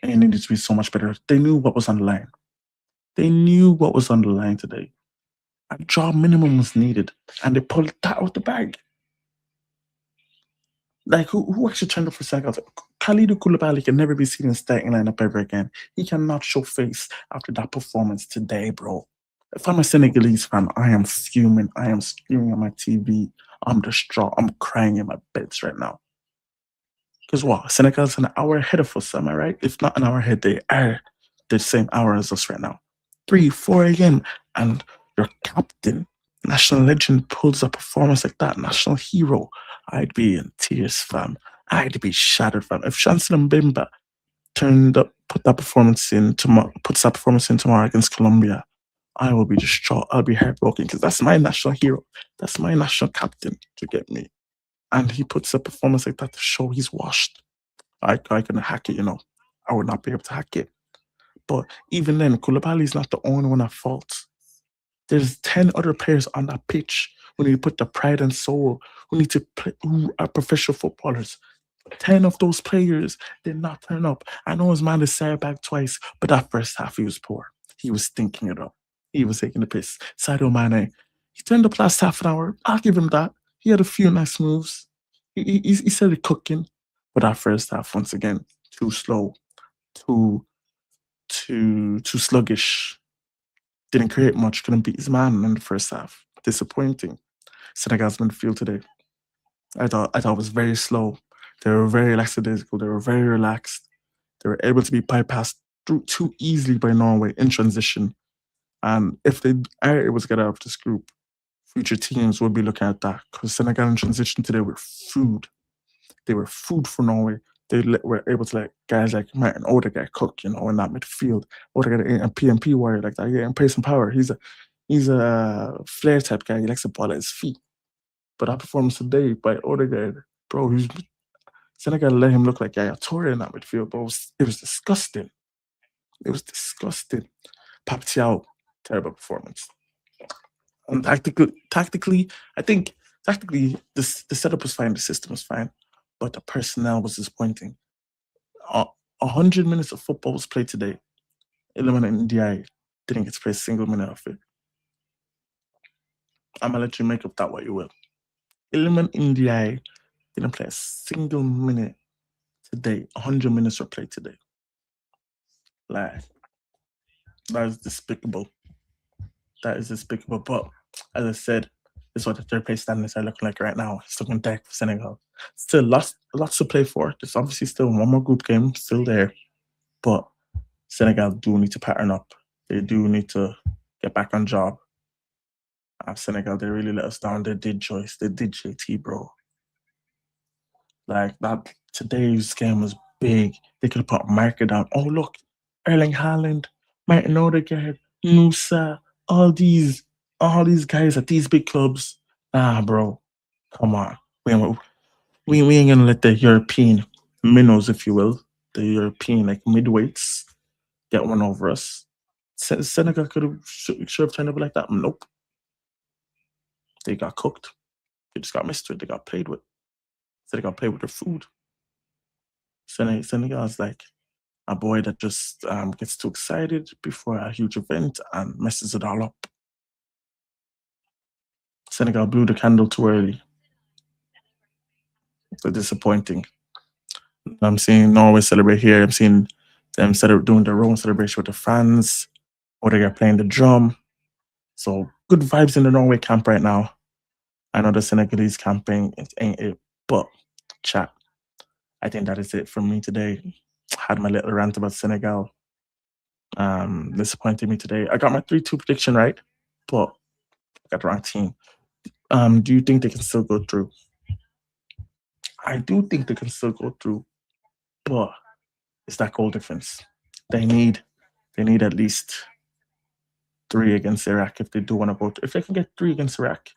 it needed to be so much better. They knew what was on the line. They knew what was on the line today. A draw minimum was needed, and they pulled that out the bag. Like who actually turned up for Senegal? Khalidou Koulibaly can never be seen in starting lineup ever again. He cannot show face after that performance today, bro. If I'm a Senegalese fan, I am fuming. I am screaming at my TV. I'm distraught. I'm crying in my beds right now. Because what? Senegal's an hour ahead of us, am I right? If not an hour ahead, they are the same hour as us right now. 3, 4 a.m. And your captain, national legend, pulls a performance like that, national hero. I'd be in tears, fam. I'd be shattered, fam. If Chancellor Mbemba puts that performance in tomorrow against Colombia, I will be distraught. I'll be heartbroken because that's my national hero. That's my national captain to get me. And he puts a performance like that to show he's washed. I can hack it, you know. I would not be able to hack it. But even then, Koulibaly is not the only one at fault. There's 10 other players on that pitch who need to put the pride and soul, who need to play, who are professional footballers. 10 of those players did not turn up. I know his man is back twice, but that first half he was poor. He was stinking it up. He was taking the piss. Sadio Mane, he turned up last half an hour. I'll give him that. He had a few nice moves. He started cooking. But that first half, once again, too slow, too sluggish. Didn't create much. Couldn't beat his man in the first half. Disappointing. Senegal's midfield today. I thought it was very slow. They were very lackadaisical. They were very relaxed. They were able to be bypassed through too easily by Norway in transition. And if they are able to get out of this group, future teams will be looking at that because Senegal in transition today were food. They were food for Norway. Were able to let guys like Martin Odegaard cook, you know, in that midfield. Odegaard a PMP warrior like that. Yeah, and play some power. He's a flair type guy. He likes the ball at his feet. But that performance today by Odegaard, bro, Senegal let him look like Yaya Toure in that midfield, but it was disgusting. It was disgusting. Paptiao, terrible performance. And tactically, I think tactically the setup was fine, the system was fine, but the personnel was disappointing. 100 minutes of football was played today. Iliman Ndiaye didn't get to play a single minute of it. I'm gonna let you make of that what you will. Iliman Ndiaye Didn't play a single minute today. 100 minutes were played today. Like, that is despicable. That is despicable. But as I said, this is what the third place standings are looking like right now. It's looking dark for Senegal. Still lots to play for. There's obviously still one more group game still there. But Senegal do need to pattern up. They do need to get back on job. Senegal, they really let us down. They did Joyce. They did JT, bro. Like that today's game was big. They could have put a marker down. Oh look, Erling Haaland, Martin Odegaard, Musa, all these guys at these big clubs. Nah, bro. Come on. We ain't gonna let the European minnows, if you will, the European like midweights get one over us. Senegal could have should have turned up like that. Nope. They got cooked. They just got messed with. They got played with. So they got played with their food. Senegal's like a boy that just gets too excited before a huge event and messes it all up. Senegal blew the candle too early. So disappointing. I'm seeing Norway celebrate here. I'm seeing them doing their own celebration with the fans, or they're playing the drum. So good vibes in the Norway camp right now. I know the Senegalese camping, it ain't it, but chat. I think that is it from me today. Had my little rant about Senegal. Disappointed me today. I got my 3-2 prediction right, but I got the wrong team. Do you think they can still go through? I do think they can still go through, but it's that goal difference. They need at least 3 against Iraq if they do want to go through. If they can get 3 against Iraq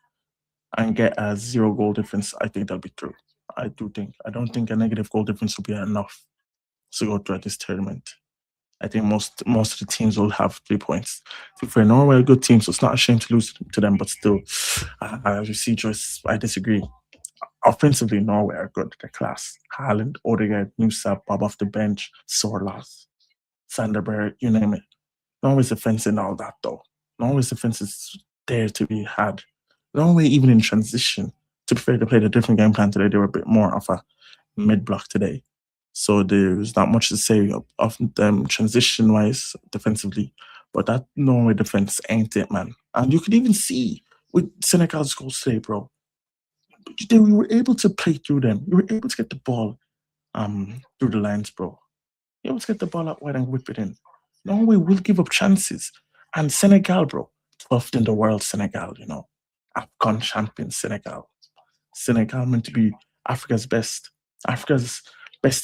and get a 0 goal difference, I think they'll be through. I don't think a negative goal difference will be enough to go through at this tournament. I think most of the teams will have 3 points. For Norway, a good team, so it's not a shame to lose to them. But still, as you see, Joyce, I disagree. Offensively, Norway are good. They're class. Haaland, Odegaard, Nusa, Bob off the bench, Sorlas, Sanderberg, you name it. Norway's defense and all that, though. Norway's defense is there to be had. Norway, even in transition, to be fair, they played a different game plan today. They were a bit more of a mid-block today. So there's not much to say of them transition-wise defensively. But that Norway defense ain't it, man. And you could even see with Senegal's goals today, bro. We were able to play through them. We were able to get the ball through the lines, bro. You able to get the ball out wide and whip it in. Norway will give up chances. And Senegal, bro, 12th in the world, Senegal, AFCON champion, Senegal. Senegal meant to be Africa's best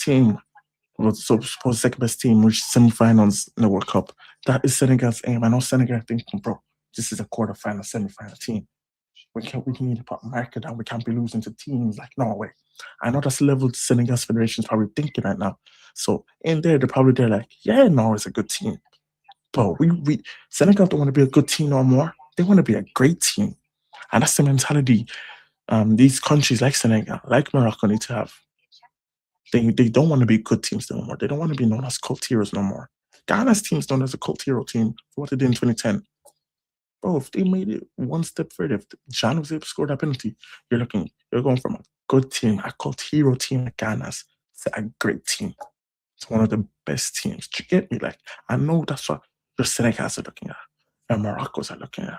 team. Was supposed second best team, reached semi-finals in the World Cup. That is Senegal's aim. I know Senegal think, bro, this is a quarter-final, semi-final team. We need to put a marker down. We can't be losing to teams like Norway. I know that's the level Senegal's federation is probably thinking right now. So in there, they're like, yeah, Norway's a good team. But Senegal don't want to be a good team no more. They want to be a great team. And that's the mentality these countries like Senegal, like Morocco need to have. They don't want to be good teams no more. They don't want to be known as cult heroes no more. Ghana's team's known as a cult hero team for what they did in 2010. Bro, if they made it one step further, if Jean was able to score that penalty, you're going from a good team, a cult hero team like Ghana's, to a great team. It's one of the best teams. Do you get me? Like, I know that's what your Senegals are looking at, your Morocco's are looking at,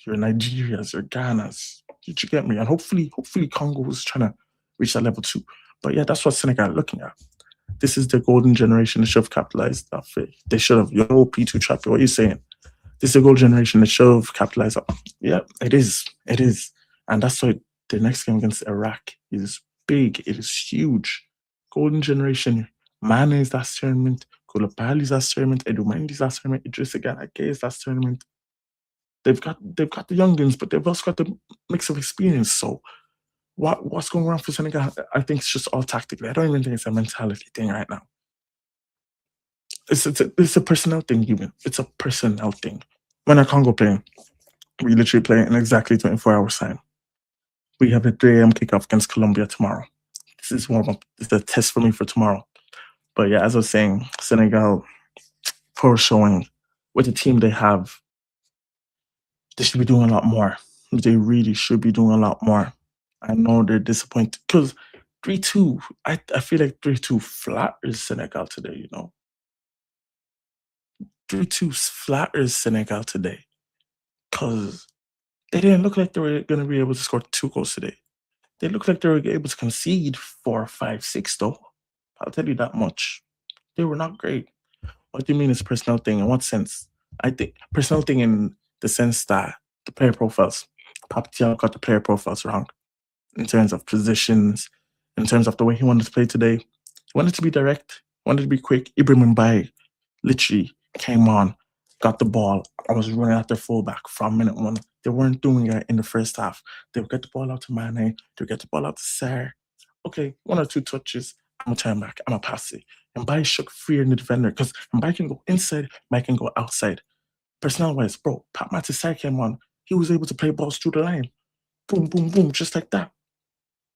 your Nigeria's, your Ghana's. Did you get me? And hopefully Congo is trying to reach that level too. But yeah, that's what Senegal are looking at. This is the golden generation. They should have capitalized off it. They should have. Yo, P2 Trappy, what are you saying? This is a golden generation. They should have capitalized on. Yeah, it is. It is. And that's why the next game against Iraq is big. It is huge. Golden generation. Mane is that tournament. Koulibaly is that tournament. Edumendi is that tournament. Idrissa Gana Gueye is that tournament. They've got the youngins, but they've also got the mix of experience. So what's going on for Senegal? I think it's just all tactically. I don't even think it's a mentality thing right now. It's a personnel thing, even. It's a personnel thing. When I Congo playing, we literally play in exactly 24 hours time. We have a 3 a.m. kickoff against Colombia tomorrow. This is warm-up. It's a test for me for tomorrow. But yeah, as I was saying, Senegal, poor showing with the team they have. They should be doing a lot more. They really should be doing a lot more. I know they're disappointed because 3-2. I feel like 3-2 flatters Senegal today, 3-2 flatters Senegal today because they didn't look like they were going to be able to score 2 goals today. They looked like they were able to concede 4, 5, 6, though. I'll tell you that much. They were not great. What do you mean it's a personnel thing? In what sense? I think personnel thing in the sense that the player profiles. Papetiao got the player profiles wrong in terms of positions, in terms of the way he wanted to play today. He wanted to be direct, wanted to be quick. Ibrahim Mbaye literally came on, got the ball. I was running at their fullback from minute one. They weren't doing it in the first half. They would get the ball out to Mane, they would get the ball out to Sarr. Okay, 1 or 2 touches, I'm gonna turn back, I'm gonna pass it. And Mbaye shook free in the defender because Mbaye can go inside, Mbaye can go outside. Personnel wise, bro, Pat Matisar came on. He was able to play balls through the line. Boom, boom, boom, just like that.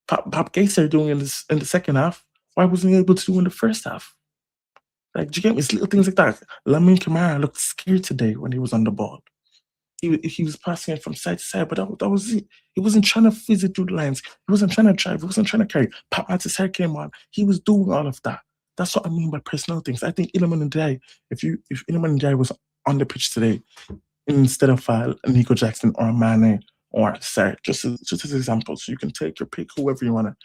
Pop Gates are doing in the second half. Why wasn't he able to do in the first half? Like, do you get me? It's little things like that. Lamine Kamara looked scared today when he was on the ball. He was passing it from side to side, but that was it. He wasn't trying to fizz it through the lines. He wasn't trying to drive. He wasn't trying to carry. Pat Matisar came on. He was doing all of that. That's what I mean by personal things. I think Iliman Ndiaye, if Iliman Ndiaye was on the pitch today, instead of Nico Jackson or Mane or Sarr, just as examples. You can take your pick, whoever you want to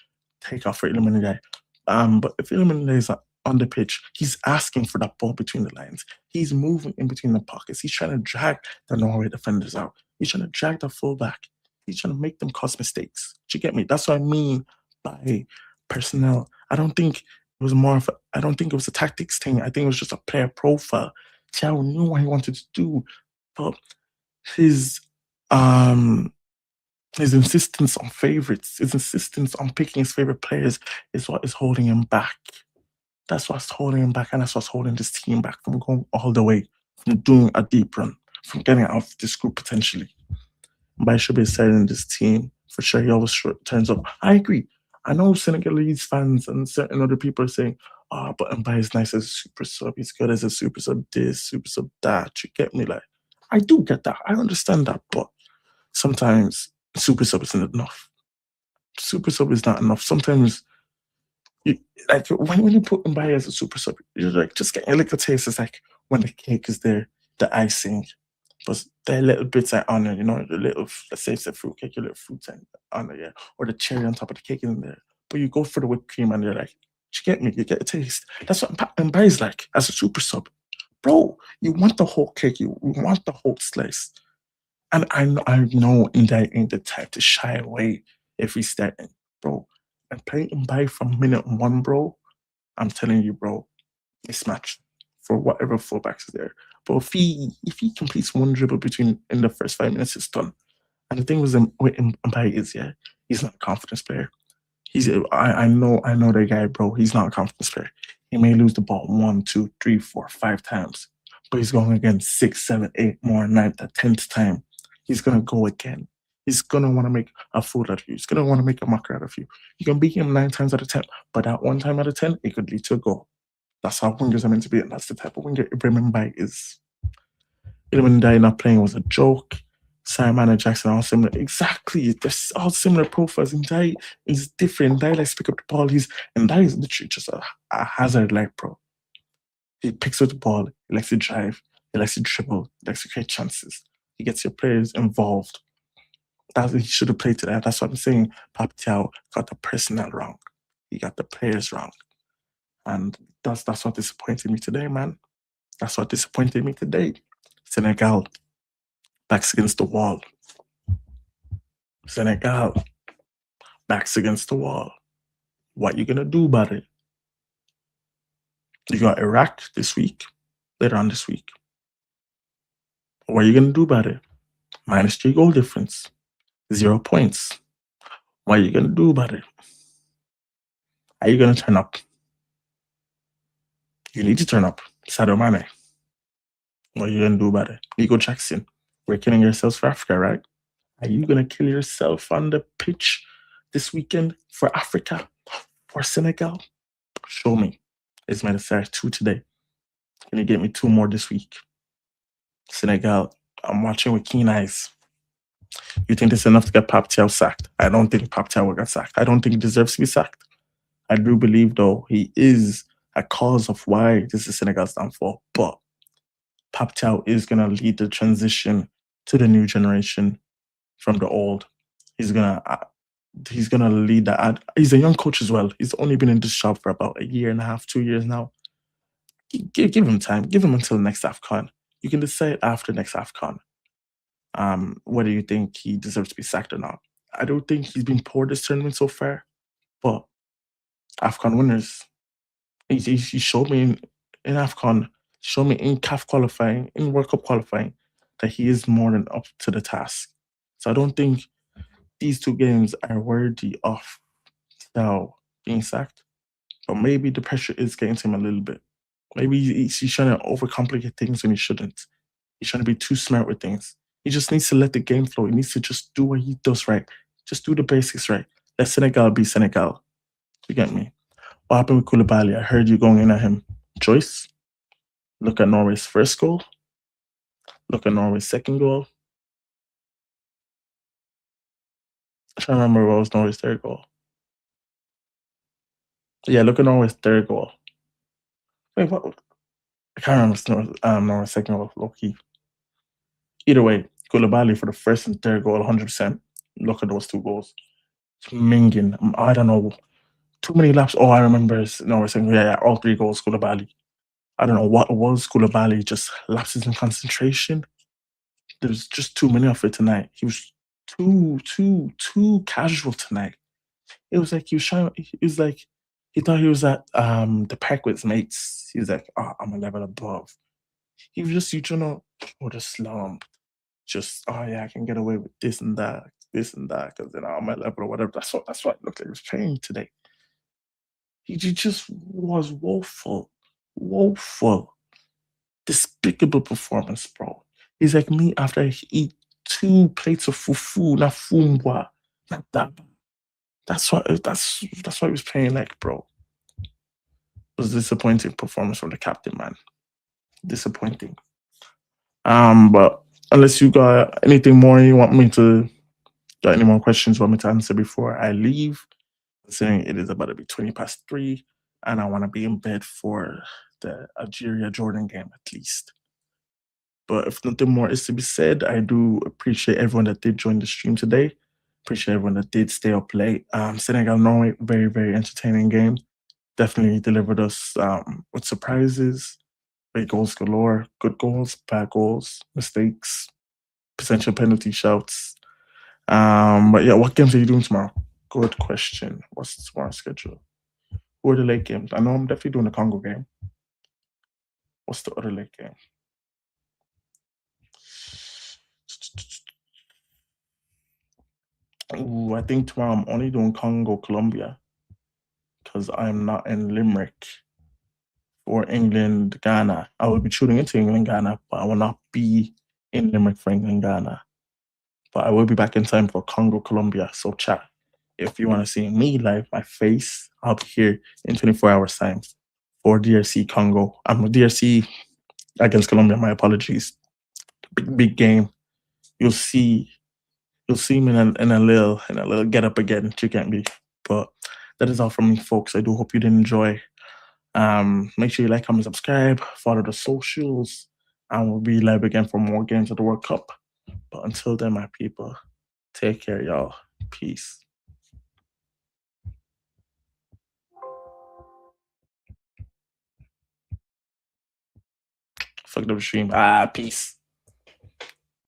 take off for Illuminati. But if Illuminati is on the pitch, he's asking for that ball between the lines. He's moving in between the pockets. He's trying to drag the Norway defenders out. He's trying to drag the fullback. He's trying to make them cause mistakes. Do you get me? That's what I mean by personnel. I don't think I don't think it was a tactics thing. I think it was just a player profile. Thiago knew what he wanted to do, but his his insistence on favorites, his insistence on picking his favorite players is what is holding him back. That's what's holding him back, and that's what's holding this team back from going all the way, from doing a deep run, from getting out of this group potentially. But I should be selling this team for sure. He always turns up. I agree. I know Senegalese fans and certain other people are saying, "Oh, but Mbaye is nice as a super sub. He's good as a super sub this, super sub that." You get me? Like, I do get that. I understand that, but sometimes super sub isn't enough. Super sub is not enough. Sometimes, you, like when you put Mbaye as a super sub, you're like just getting a little taste. It's like when the cake is there, the icing, but the little bits I honor, the little, let's say it's a fruit cake, your little fruits and honor, yeah, or the cherry on top of the cake in there. But you go for the whipped cream and you're like, you get me? You get a taste. That's what Mbaye is like as a super sub. Bro, you want the whole cake, you want the whole slice. And I know India ain't the type to shy away if he's starting, bro. And playing Mbaye from minute one, bro, I'm telling you, bro, mismatch for whatever fullbacks is there. But if he completes one dribble between in the first 5 minutes, it's done. And the thing with Mbaye is, yeah, he's not a confidence player. I know the guy, bro. He's not a confidence player. He may lose the ball 1, 2, 3, 4, 5 times, but he's going again 6, 7, 8 more, 9th, 10th time. He's gonna go again. He's gonna want to make a fool out of you. He's gonna want to make a mocker out of you. You can beat him 9 times out of 10, but that 1 time out of 10, it could lead to a goal. That's how wingers are meant to be, and that's the type of winger Ibrahim Mbaye is. Ibrahim Mbaye not playing was a joke. Simon and Jackson are all similar. Exactly. They're all similar profiles. And Dai is different. Dai likes to pick up the ball. Dai is literally just a hazard, like, bro. He picks up the ball. He likes to drive. He likes to dribble. He likes to create chances. He gets your players involved. He should have played to that. That's what I'm saying. Papetiao got the personnel wrong. He got the players wrong. And that's what disappointed me today, man. That's what disappointed me today. Senegal, backs against the wall. Senegal, backs against the wall. What you gonna do about it? You got Iraq this week, later on this week. What are you gonna do about it? -3 goal difference, 0 points. What are you gonna do about it? Are you gonna turn up? You need to turn up. Sadio Mane. What are you gonna do about it? Nico Jackson. We're killing yourselves for Africa, right? Are you gonna kill yourself on the pitch this weekend for Africa? For Senegal? Show me. It's my desire 2 today. Can you get me 2 more this week? Senegal, I'm watching with keen eyes. You think this is enough to get Papetiao sacked? I don't think Papetiao will get sacked. I don't think he deserves to be sacked. I do believe though he is a cause of why this is Senegal's downfall. But Pap Chow is gonna lead the transition to the new generation from the old. He's gonna he's gonna lead that. He's a young coach as well. He's only been in this job for about a year and a half, 2 years now. Give him time. Give him until next AFCON. You can decide after next AFCON whether you think he deserves to be sacked or not. I don't think he's been poor this tournament so far, but AFCON winners. He showed me in AFCON, showed me in CAF qualifying, in World Cup qualifying, that he is more than up to the task. So I don't think these two games are worthy of now being sacked. But maybe the pressure is getting to him a little bit. Maybe he's trying to overcomplicate things when he shouldn't. He's trying to be too smart with things. He just needs to let the game flow. He needs to just do what he does right. Just do the basics right. Let Senegal be Senegal. You get me? What happened with Koulibaly? I heard you going in at him. Joyce, look at Norway's first goal. Look at Norway's second goal. I'm trying to remember what was Norway's third goal. Yeah, look at Norway's third goal. Wait, what? I can't remember Norway's second goal. Low key. Either way, Koulibaly for the first and third goal, 100%. Look at those two goals. Mingin, I don't know. Too many laps. Oh, I remember Norway saying, yeah, all three goals, Koulibaly. I don't know what it was. Koulibaly just lapses in concentration. There's just too many of it tonight. He was too casual tonight. It was like he was trying. It was like he thought he was at the park with his mates. He was like, "Oh, I'm a level above." He was just, you know, with a slump. Just, oh yeah, I can get away with this and that, because then I'm at level or whatever. That's what it looked like he was playing today. He just was woeful, despicable performance, bro. He's like me after I eat 2 plates of fufu, not fumwa, not that. That's why he was playing like, bro. It was a disappointing performance from the captain, man. Disappointing. But unless you got anything more you want me to, got any more questions you want me to answer before I leave, saying it is about to be 20 past 3, and I want to be in bed for the Algeria Jordan game at least. But if nothing more is to be said, I do appreciate everyone that did join the stream today. Appreciate everyone that did stay up late. Senegal Norway, very, very entertaining game. Definitely delivered us with surprises, great goals galore, good goals, bad goals, mistakes, potential penalty shouts. But yeah, what games are you doing tomorrow? Good question. What's tomorrow's schedule? Who are the late games? I know I'm definitely doing the Congo game. What's the other late game? Ooh, I think tomorrow I'm only doing Congo, Colombia, because I'm not in Limerick for England, Ghana. I will be tuning into England, Ghana, but I will not be in Limerick for England, Ghana. But I will be back in time for Congo, Colombia. So chat. If you want to see me live, my face, I'll be here in 24 hours time for DRC Congo. I'm a DRC against Colombia. My apologies. Big game. You'll see me in a little get up again. You can't be. But that is all from me, folks. I do hope you did enjoy. Make sure you like, comment, subscribe, follow the socials, and we'll be live again for more games of the World Cup. But until then, my people, take care, y'all. Peace. Fuck the stream. Peace.